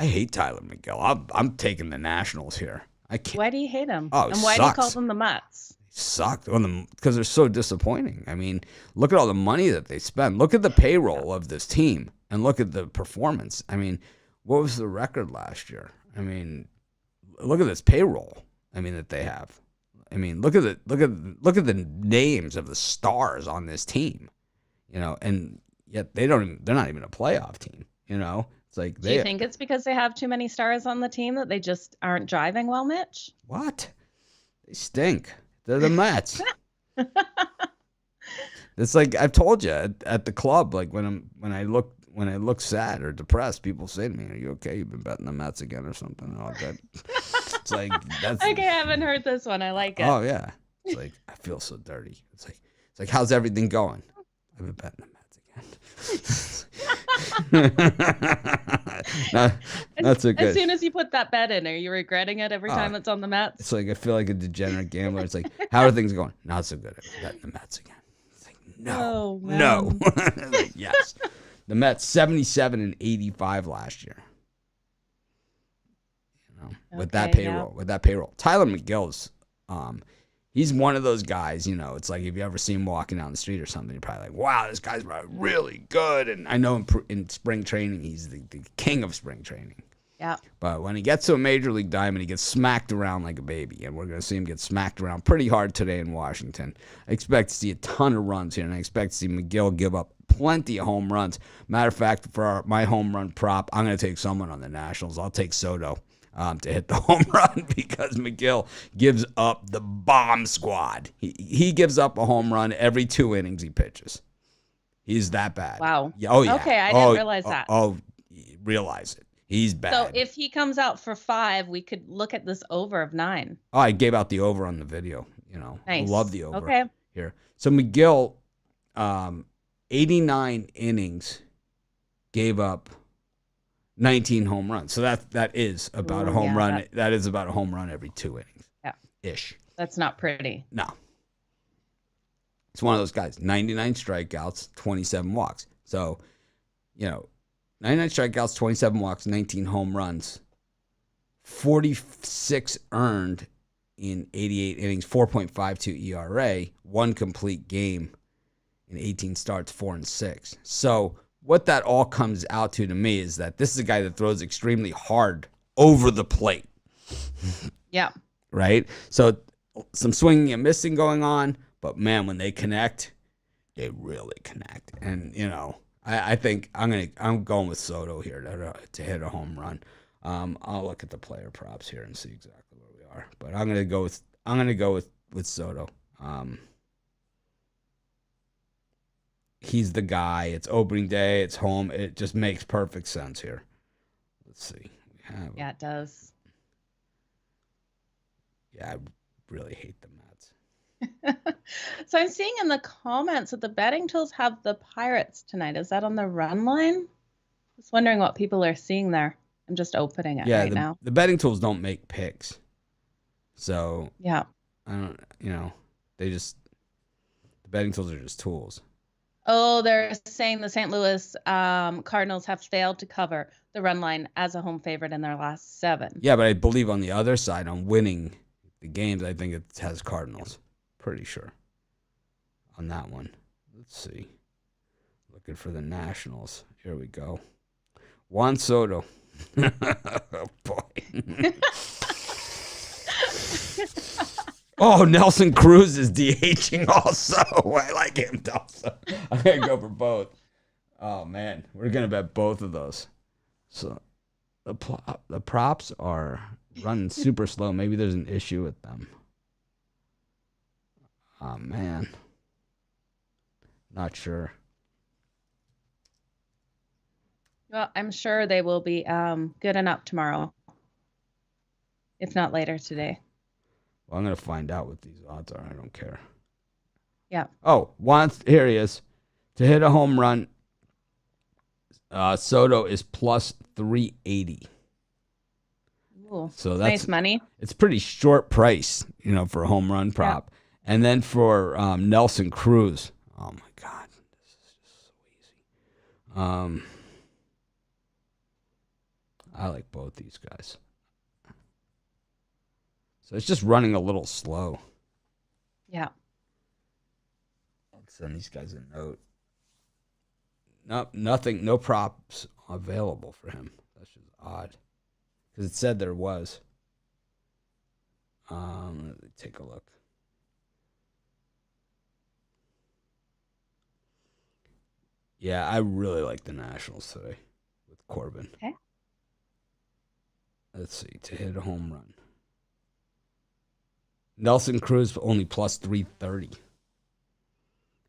I hate Tyler McGill. I'm taking the Nationals here. I can't. Why do you hate him? Oh, and why do you call them the Mutts? Sucked because they're so disappointing. I mean, look at all the money that they spend. Look at the payroll of this team and look at the performance. I mean, what was the record last year? I mean, look at this payroll. I mean, that they have. I mean, look at the names of the stars on this team. And yet they're not even a playoff team. It's like Do you think it's because they have too many stars on the team that they just aren't driving well, Mitch? What? They stink. They're the Mets. It's like I've told you at the club. Like when I look sad or depressed, people say to me, "Are you okay? You've been betting the Mets again or something?" Oh, it's like that's. Okay, I haven't heard this one. I like it. Oh yeah, it's like I feel so dirty. It's like how's everything going? I've been betting the Mets again. No, that's a good. As soon as you put that bet in, are you regretting it every time it's on the Mets? It's like I feel like a degenerate gambler. It's like, how are things going? Not so good. I'm betting the Mets again. It's like, no, no. Like, yes. The Mets 77 and 85 last year. You know, with that payroll. Tyler McGill's, he's one of those guys, you know, it's like if you ever see him walking down the street or something, you're probably like, wow, this guy's really good. And I know in spring training, he's the king of spring training. Yeah. But when he gets to a major league diamond, he gets smacked around like a baby. And we're going to see him get smacked around pretty hard today in Washington. I expect to see a ton of runs here, and I expect to see McGill give up plenty of home runs. Matter of fact, for my home run prop, I'm going to take someone on the Nationals. I'll take Soto to hit the home run because McGill gives up the bomb squad. He gives up a home run every 2 innings he pitches. He's that bad. Wow. Oh, yeah. Okay, I didn't realize that. Realize it. He's bad. So if he comes out for 5, we could look at this over of 9. Oh, I gave out the over on the video. You know, nice. I love the over okay. here. So McGill, 89 innings, gave up 19 home runs. So that is about a home run. That is about a home run every 2 innings. Yeah. Ish. That's not pretty. No. It's one of those guys. 99 strikeouts, 27 walks. So, you know, 99 strikeouts, 27 walks, 19 home runs, 46 earned in 88 innings, 4.52 ERA, 1 complete game in 18 starts, 4 and 6. So what that all comes out to me is that this is a guy that throws extremely hard over the plate. Yeah. Right? So some swinging and missing going on, but man, when they connect, they really connect. And, you know, I think I'm going with Soto here to hit a home run. I'll look at the player props here and see exactly where we are. But I'm gonna go with Soto. He's the guy. It's opening day. It's home. It just makes perfect sense here. Let's see. Yeah, it does. Yeah, I really hate the Mets. So I'm seeing in the comments that the betting tools have the Pirates tonight. Is that on the run line? Just wondering what people are seeing there. I'm just opening it now. The betting tools don't make picks. So yeah, I don't, you know, the betting tools are just tools. Oh, they're saying the St. Louis Cardinals have failed to cover the run line as a home favorite in their last 7. Yeah, but I believe on the other side, on winning the games, I think it has Cardinals. Pretty sure on that one. Let's see. Looking for the Nationals. Here we go. Juan Soto. Oh, boy. Oh, Nelson Cruz is DHing also. I like him also. I'm going to go for both. Oh, man. We're going to bet both of those. So the props are running super slow. Maybe there's an issue with them. Oh, man. Not sure. Well, I'm sure they will be good enough tomorrow, if not later today. Well, I'm going to find out what these odds are. I don't care. Yeah. Oh, here he is. To hit a home run, Soto is plus 380. Ooh, so that's nice money. It's pretty short price, you know, for a home run prop. Yeah. And then for Nelson Cruz, oh my God, this is just so easy. I like both these guys. So it's just running a little slow. Yeah. I'll send these guys a note. Nope, nothing, no props available for him. That's just odd. Because it said there was. Let me take a look. Yeah, I really like the Nationals today with Corbin. Okay. Let's see, to hit a home run. Nelson Cruz only plus 330.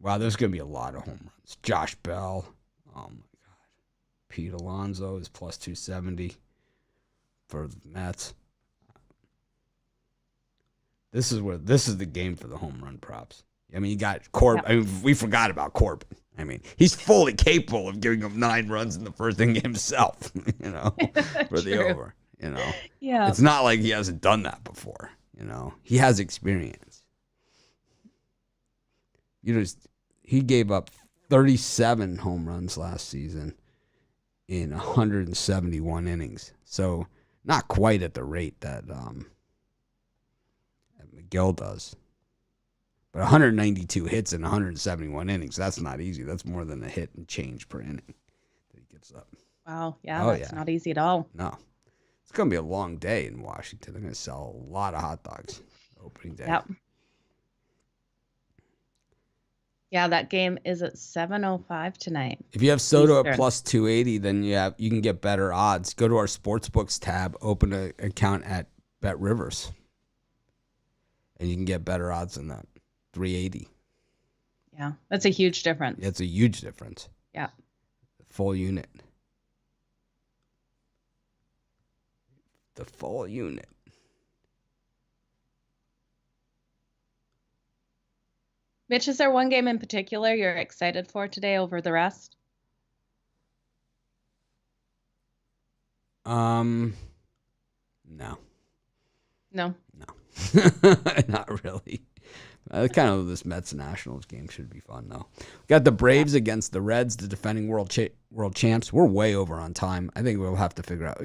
Wow, there's going to be a lot of home runs. Josh Bell. Oh, my God. Pete Alonso is plus 270 for the Mets. This is the game for the home run props. I mean, you got Corbin. I mean, we forgot about Corbin. I mean, he's fully capable of giving up 9 runs in the first inning himself, for the over, Yeah. It's not like he hasn't done that before, He has experience. He gave up 37 home runs last season in 171 innings. So not quite at the rate that Miguel does. But 192 hits in 171 innings, that's not easy. That's more than a hit and change per inning that he gives up. Wow. Yeah, that's not easy at all. No. It's going to be a long day in Washington. They're going to sell a lot of hot dogs opening day. Yep. Yeah, that game is at 7:05 tonight. If you have Soto at plus 280, then you can get better odds. Go to our Sportsbooks tab, open an account at Bet Rivers, and you can get better odds than that. 380. Yeah, that's a huge difference. It's a huge difference. Yeah. Full unit. The full unit. Mitch, is there one game in particular you're excited for today over the rest? No. No. Not really. Kind of this Mets Nationals game should be fun though. Got the Braves against the Reds, the defending world champs. We're way over on time. I think we'll have to figure out.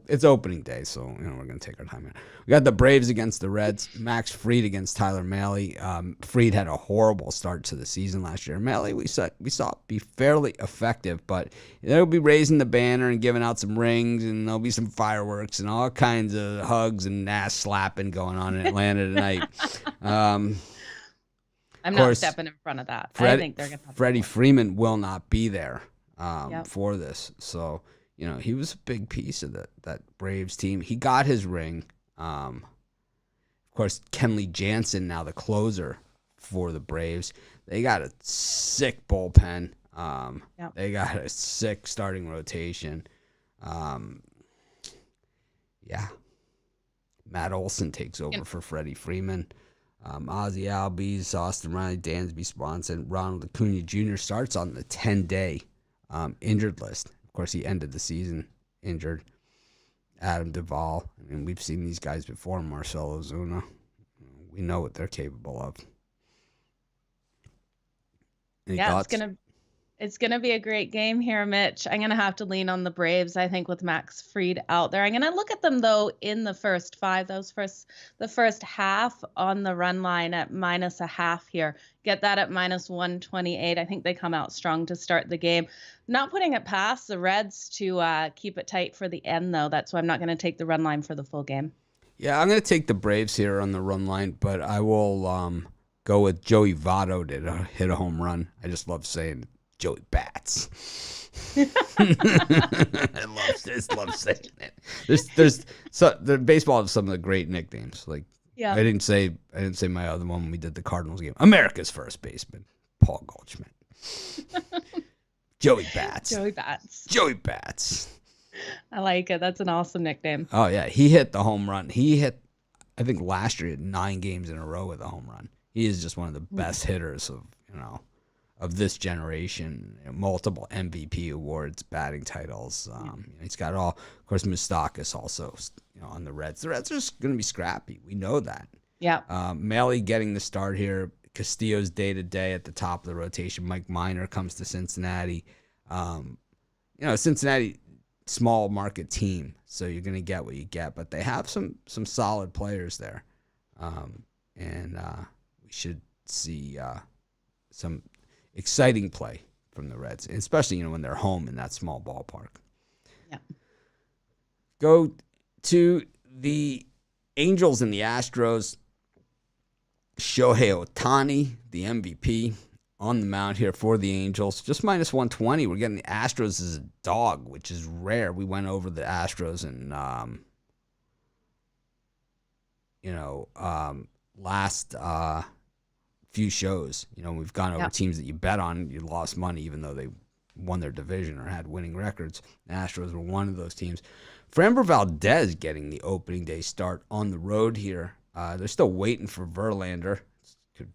It's opening day, so we're gonna take our time here. We got the Braves against the Reds. Max Fried against Tyler Mahle. Fried had a horrible start to the season last year. Mahle we saw be fairly effective, but they'll be raising the banner and giving out some rings, and there'll be some fireworks and all kinds of hugs and ass slapping going on in Atlanta tonight. I'm not stepping in front of that. I think they're going to have Freddie Freeman will not be there for this. So, he was a big piece of that Braves team. He got his ring. Of course, Kenley Jansen, now the closer for the Braves. They got a sick bullpen. They got a sick starting rotation. Matt Olson takes over for Freddie Freeman. Ozzie Albies, Austin Riley, Dansby Swanson, Ronald Acuna Jr. starts on the 10-day injured list. Of course, he ended the season injured. Adam Duvall. I mean, we've seen these guys before. Marcell Ozuna. We know what they're capable of. Any thoughts? It's gonna be a great game here, Mitch. I'm gonna have to lean on the Braves, I think, with Max Fried out there. I'm gonna look at them though in the first 5. The first half on the run line at -0.5 here. Get that at -128. I think they come out strong to start the game. Not putting it past the Reds to keep it tight for the end though. That's why I'm not gonna take the run line for the full game. Yeah, I'm gonna take the Braves here on the run line, but I will go with Joey Votto to hit a home run. I just love saying Joey Bats. I just love saying it. The baseball has some of the great nicknames. Like I didn't say my other one when we did the Cardinals game. America's first baseman, Paul Goldschmidt. Joey Bats. Joey Bats. I like it. That's an awesome nickname. Oh yeah, he hit the home run. I think last year he had 9 games in a row with a home run. He is just one of the best hitters of this generation. Multiple MVP awards, batting titles. He's got it all. Of course, Moustakas also on the Reds. The Reds are going to be scrappy. We know that. Yeah. Mahle getting the start here. Castillo's day-to-day at the top of the rotation. Mike Minor comes to Cincinnati. Cincinnati, small market team, so you're going to get what you get. But they have some solid players there. And we should see some exciting play from the Reds, especially when they're home in that small ballpark. Yeah. Go to the Angels and the Astros. Shohei Ohtani, the MVP, on the mound here for the Angels. Just -120. We're getting the Astros as a dog, which is rare. We went over the Astros and last few shows. We've gone over teams that you bet on, you lost money even though they won their division or had winning records. The Astros were one of those teams. Framber Valdez getting the opening day start on the road here. They're still waiting for Verlander. Could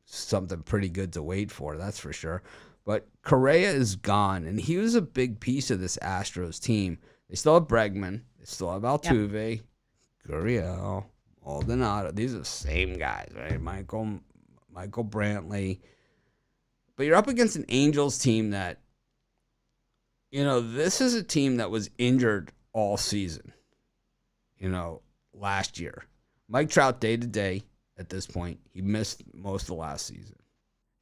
something pretty good to wait for, that's for sure. But Correa is gone, and he was a big piece of this Astros team. They still have Bregman. They still have Altuve, Gurriel, Maldonado. These are the same guys, right? Michael Brantley. But you're up against an Angels team that, this is a team that was injured all season, last year. Mike Trout, day to day at this point, he missed most of last season.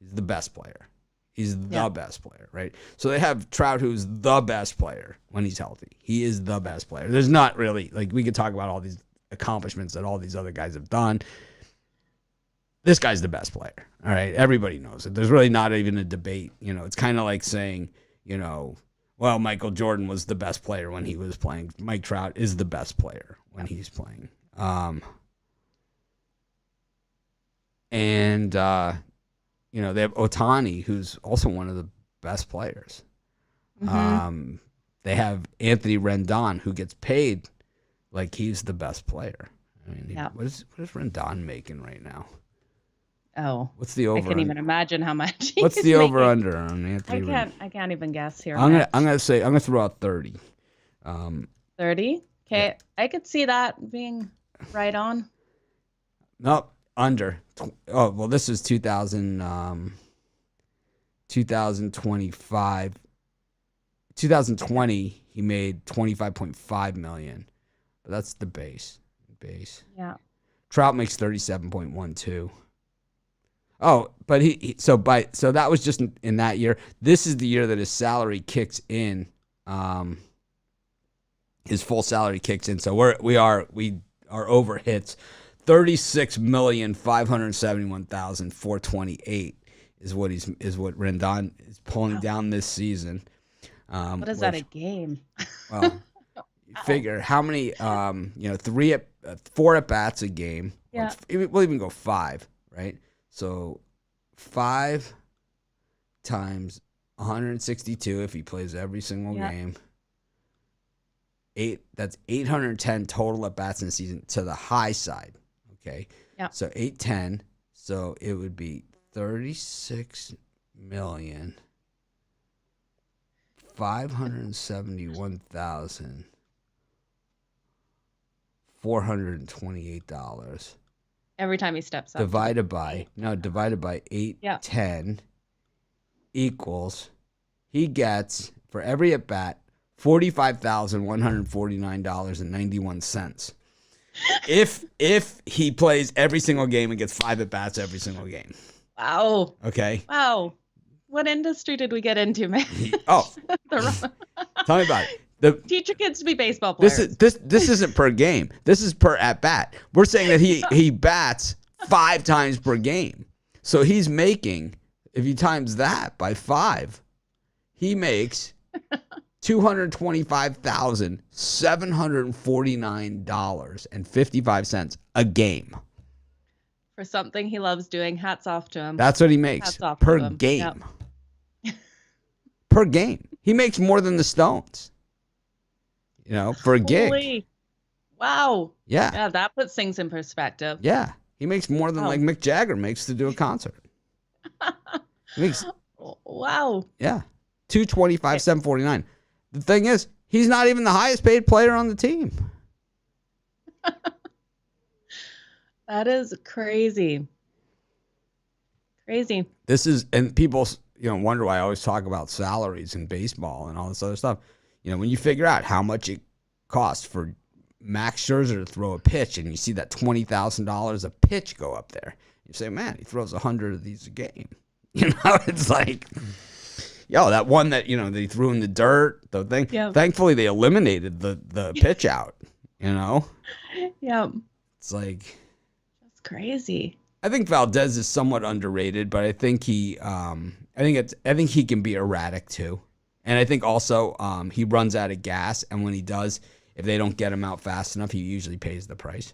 He's the best player. He's the best player, right? So they have Trout, who's the best player when he's healthy. He is the best player. There's not really, we could talk about all these accomplishments that all these other guys have done. This guy's the best player, all right? Everybody knows it. There's really not even a debate. It's kind of like saying, well, Michael Jordan was the best player when he was playing. Mike Trout is the best player when he's playing. They have Ohtani, who's also one of the best players. Mm-hmm. They have Anthony Rendon, who gets paid like he's the best player. I mean, what is Rendon making right now? Oh, what's the over? I can't even imagine how much. What's the over under on Anthony? I can't even guess here. I'm gonna throw out 30. 30. Okay, yeah. I could see that being right on. Nope. Under. Oh, well, this is 2025. 2020, he made $25.5 million. But that's the base. Yeah. Trout makes 37.12. Oh, but so that was just in that year. This is the year that his salary kicks in. His full salary kicks in. So we are over hits. 36,571,428 is what Rendon is pulling down this season. What is that a game? Well, you figure how many 4 at bats a game. Yeah. We'll even go 5, right? So 5 times 162 if he plays every single game. 8. That's 810 total at bats in the season to the high side. Okay. Yeah. So 810. So it would be 36,571,428 every time he steps up. Divided by 810 equals, he gets for every at bat $45,149.91. If he plays every single game and gets 5 at bats every single game. Wow. Okay. Wow. What industry did we get into, man? Tell me about it. Teach your kids to be baseball players. This isn't per game. This is per at bat. We're saying that he bats 5 times per game. So he's making, if you times that by 5, he makes $225,749.55 a game. For something he loves doing, hats off to him. That's what he makes per game. Yep. Per game. He makes more than the Stones. For a gig. Holy. Wow. Yeah. Yeah, that puts things in perspective. Yeah. He makes more than like Mick Jagger makes to do a concert. He makes, wow. Yeah. $225,749. The thing is, he's not even the highest paid player on the team. That is crazy. Crazy. This is, and people, wonder why I always talk about salaries in baseball and all this other stuff. When you figure out how much it costs for Max Scherzer to throw a pitch and you see that $20,000 a pitch go up there, you say, man, he throws 100 of these a game. It's like, that one that, that he threw in the dirt, the thing. Yeah. Thankfully, they eliminated the pitch out, Yeah. It's like. That's crazy. I think Valdez is somewhat underrated, but I think he can be erratic too. And I think also he runs out of gas, and when he does, if they don't get him out fast enough, he usually pays the price.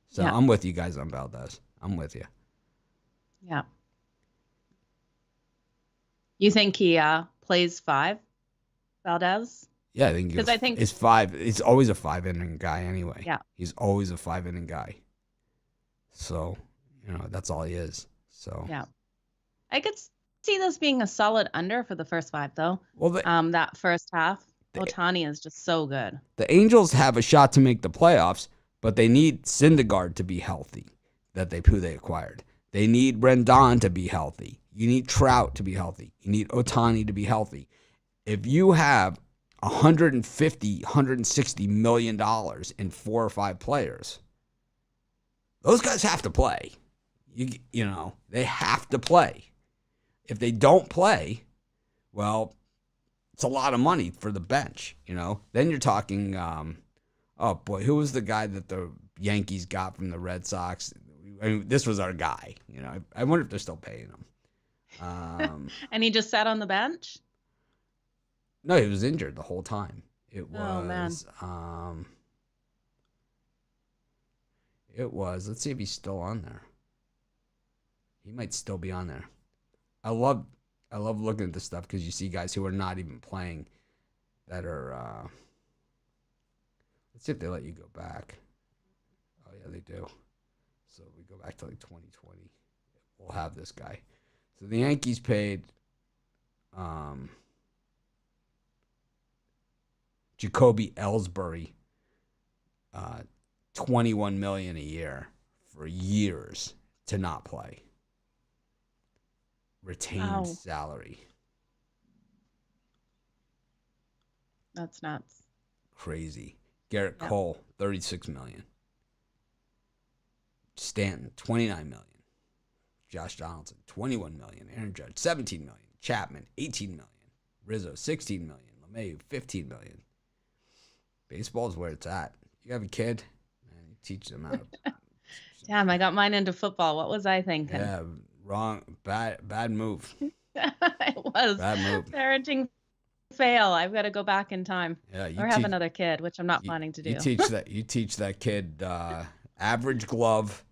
So I'm with you guys on Valdez. I'm with you. Yeah. You think he plays 5, Valdez? Yeah, I think it's 5. He's always a 5-inning guy anyway. Yeah. He's always a 5-inning guy. So, that's all he is. So yeah. I could see this being a solid under for the first 5, though. Well, That first half, Ohtani is just so good. The Angels have a shot to make the playoffs, but they need Syndergaard to be healthy, who they acquired. They need Rendon to be healthy. You need Trout to be healthy. You need Ohtani to be healthy. If you have $160 million in 4 or 5 players, those guys have to play. You know, they have to play. If they don't play, well, it's a lot of money for the bench, you know. Then you're talking, oh boy, who was the guy that the Yankees got from the Red Sox? I mean, this was our guy, you know. I wonder if they're still paying him. And he just sat on the bench? No, he was injured the whole time. It was, oh, man. It was, let's see if he's still on there. He might still be on there. I love looking at this stuff because you see guys who are not even playing that are, let's see if they let you go back. Oh, yeah, they do. So we go back to like 2020. We'll have this guy. So the Yankees paid Jacoby Ellsbury $21 million a year for years to not play. Retained salary. That's nuts. Crazy. Garrett Cole, $36 million. Stanton, $29 million. Josh Donaldson, $21 million. Aaron Judge, $17 million. Chapman, $18 million. Rizzo, $16 million. LeMahieu, $15 million. Baseball is where it's at. You have a kid, and you teach them how to. Damn, I got mine into football. What was I thinking? Yeah, wrong. Bad move. It was. Bad move. Parenting fail. I've got to go back in time. Yeah, or have another kid, which I'm not planning to do. You teach that kid average glove,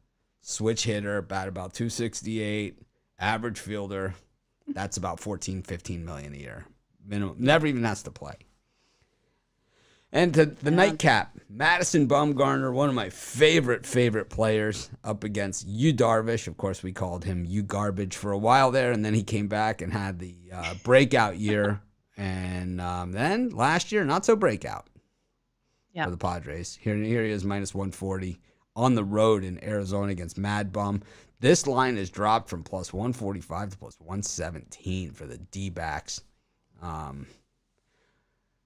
switch hitter, bat about 268, average fielder. That's about $14-15 million a year. Minimum. Never even has to play. And to the nightcap, Madison Bumgarner, one of my favorite players, up against Yu Darvish. Of course, we called him Yu Garbage for a while there, and then he came back and had the breakout year. And then last year, not so breakout for the Padres. Here he is, minus 140 on the road in Arizona against Mad Bum. This line has dropped from plus 145 to plus 117 for the D-backs.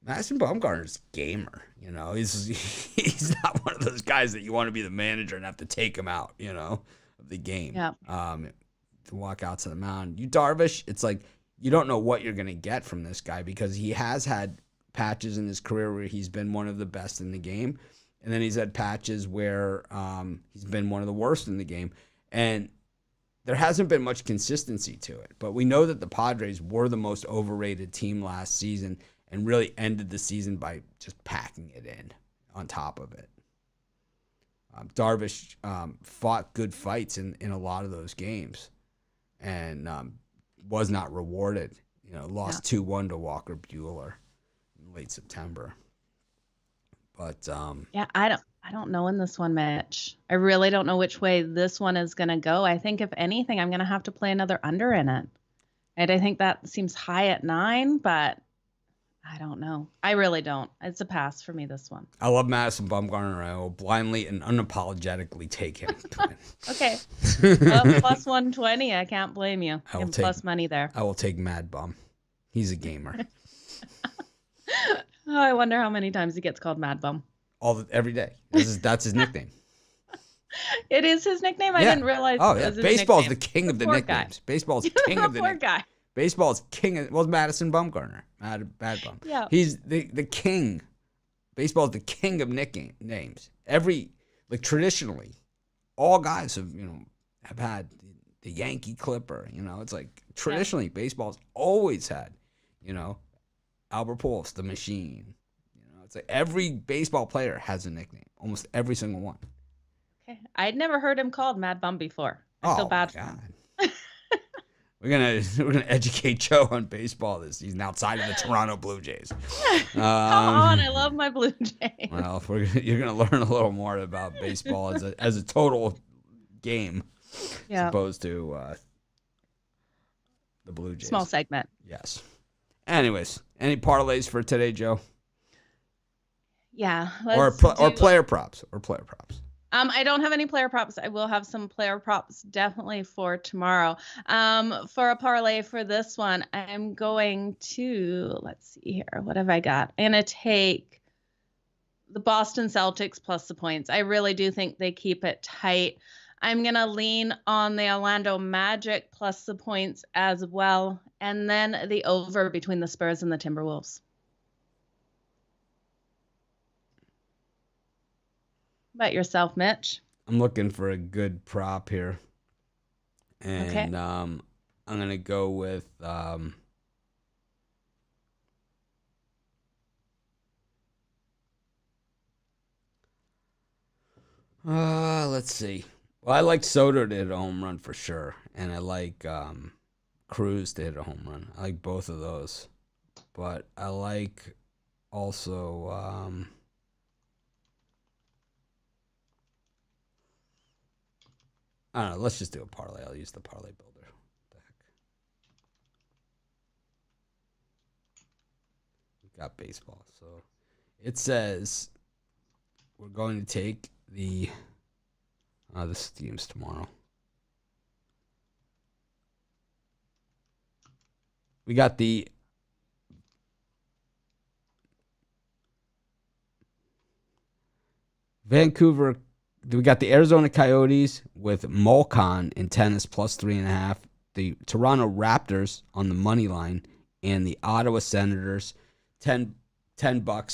Madison Bumgarner's a gamer, you know. He's not one of those guys that you want to be the manager and have to take him out, you know, of the game. Yeah. To walk out to the mound. You Darvish, it's like you don't know what you're going to get from this guy because he has had patches in his career where he's been one of the best in the game, and then he's had patches where he's been one of the worst in the game, and there hasn't been much consistency to it. But we know that the Padres were the most overrated team last season and really ended the season by just packing it in on top of it. Darvish fought good fights in a lot of those games and was not rewarded. You know, lost 2-1 to Walker Buehler in late September. But I don't know in this one, Mitch. I really don't know which way this one is going to go. I think if anything, I'm going to have to play another under in it. And I think that seems high at 9, but I don't know. I really don't. It's a pass for me, this one. I love Madison Bumgarner. I will blindly and unapologetically take him. Okay. Well, plus 120. I can't blame you. And plus money there. I will take Mad Bum. He's a gamer. Oh, I wonder how many times he gets called Mad Bum. Every day. That's his nickname. It is his nickname? Yeah. I didn't realize. Oh, yeah. Baseball's the king of the nicknames. Baseball's king of the nicknames. Poor guy. Baseball's king of, Madison Bumgarner. Mad Bum. Yeah. He's the king. Baseball's the king of nicknames. Traditionally, all guys have had the Yankee Clipper. You know, it's like traditionally baseball's always had, Albert Pujols, the Machine. It's like every baseball player has a nickname. Almost every single one. Okay. I'd never heard him called Mad Bum before. I feel bad for him. We're gonna educate Joe on baseball this season outside of the Toronto Blue Jays. Come on, I love my Blue Jays. Well, you're gonna learn a little more about baseball as a total game, as opposed to The Blue Jays. Small segment. Yes. Anyways, any parlays for today, Joe? Yeah. Or player props. I don't have any player props. I will have some player props definitely for tomorrow. For a parlay for this one, I'm going to, let's see here. What have I got? I'm going to take the Boston Celtics plus the points. I really do think they keep it tight. I'm going to lean on the Orlando Magic plus the points as well. And then the over between the Spurs and the Timberwolves. About yourself, Mitch? I'm looking for a good prop here. And okay. I'm going to go with let's see. Well, I like Soto to hit a home run for sure. And I like Cruz to hit a home run. I like both of those. But I like also I don't know. Let's just do a parlay. I'll use the parlay builder. What the heck? We got baseball. So it says we're going to take the this team's tomorrow. We got the Vancouver. We got the Arizona Coyotes with Molcon in tennis plus 3.5. The Toronto Raptors on the money line, and the Ottawa Senators, $10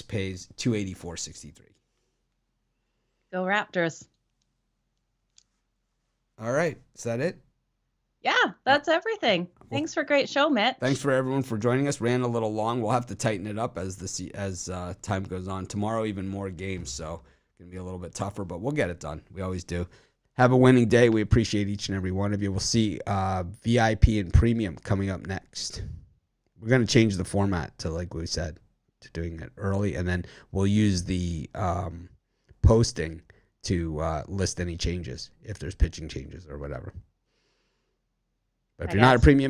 pays $284.63. Go Raptors. All right, is that it? Yeah, that's everything. Thanks for a great show, Mitch. Thanks for everyone for joining us. Ran a little long. We'll have to tighten it up as time goes on. Tomorrow, even more games, so going to be a little bit tougher, but we'll get it done. We always do. Have a winning day. We appreciate each and every one of you. We'll see VIP and premium coming up next. We're going to change the format to, like we said, to doing it early, and then we'll use the posting to list any changes if there's pitching changes or whatever. But if you're not a premium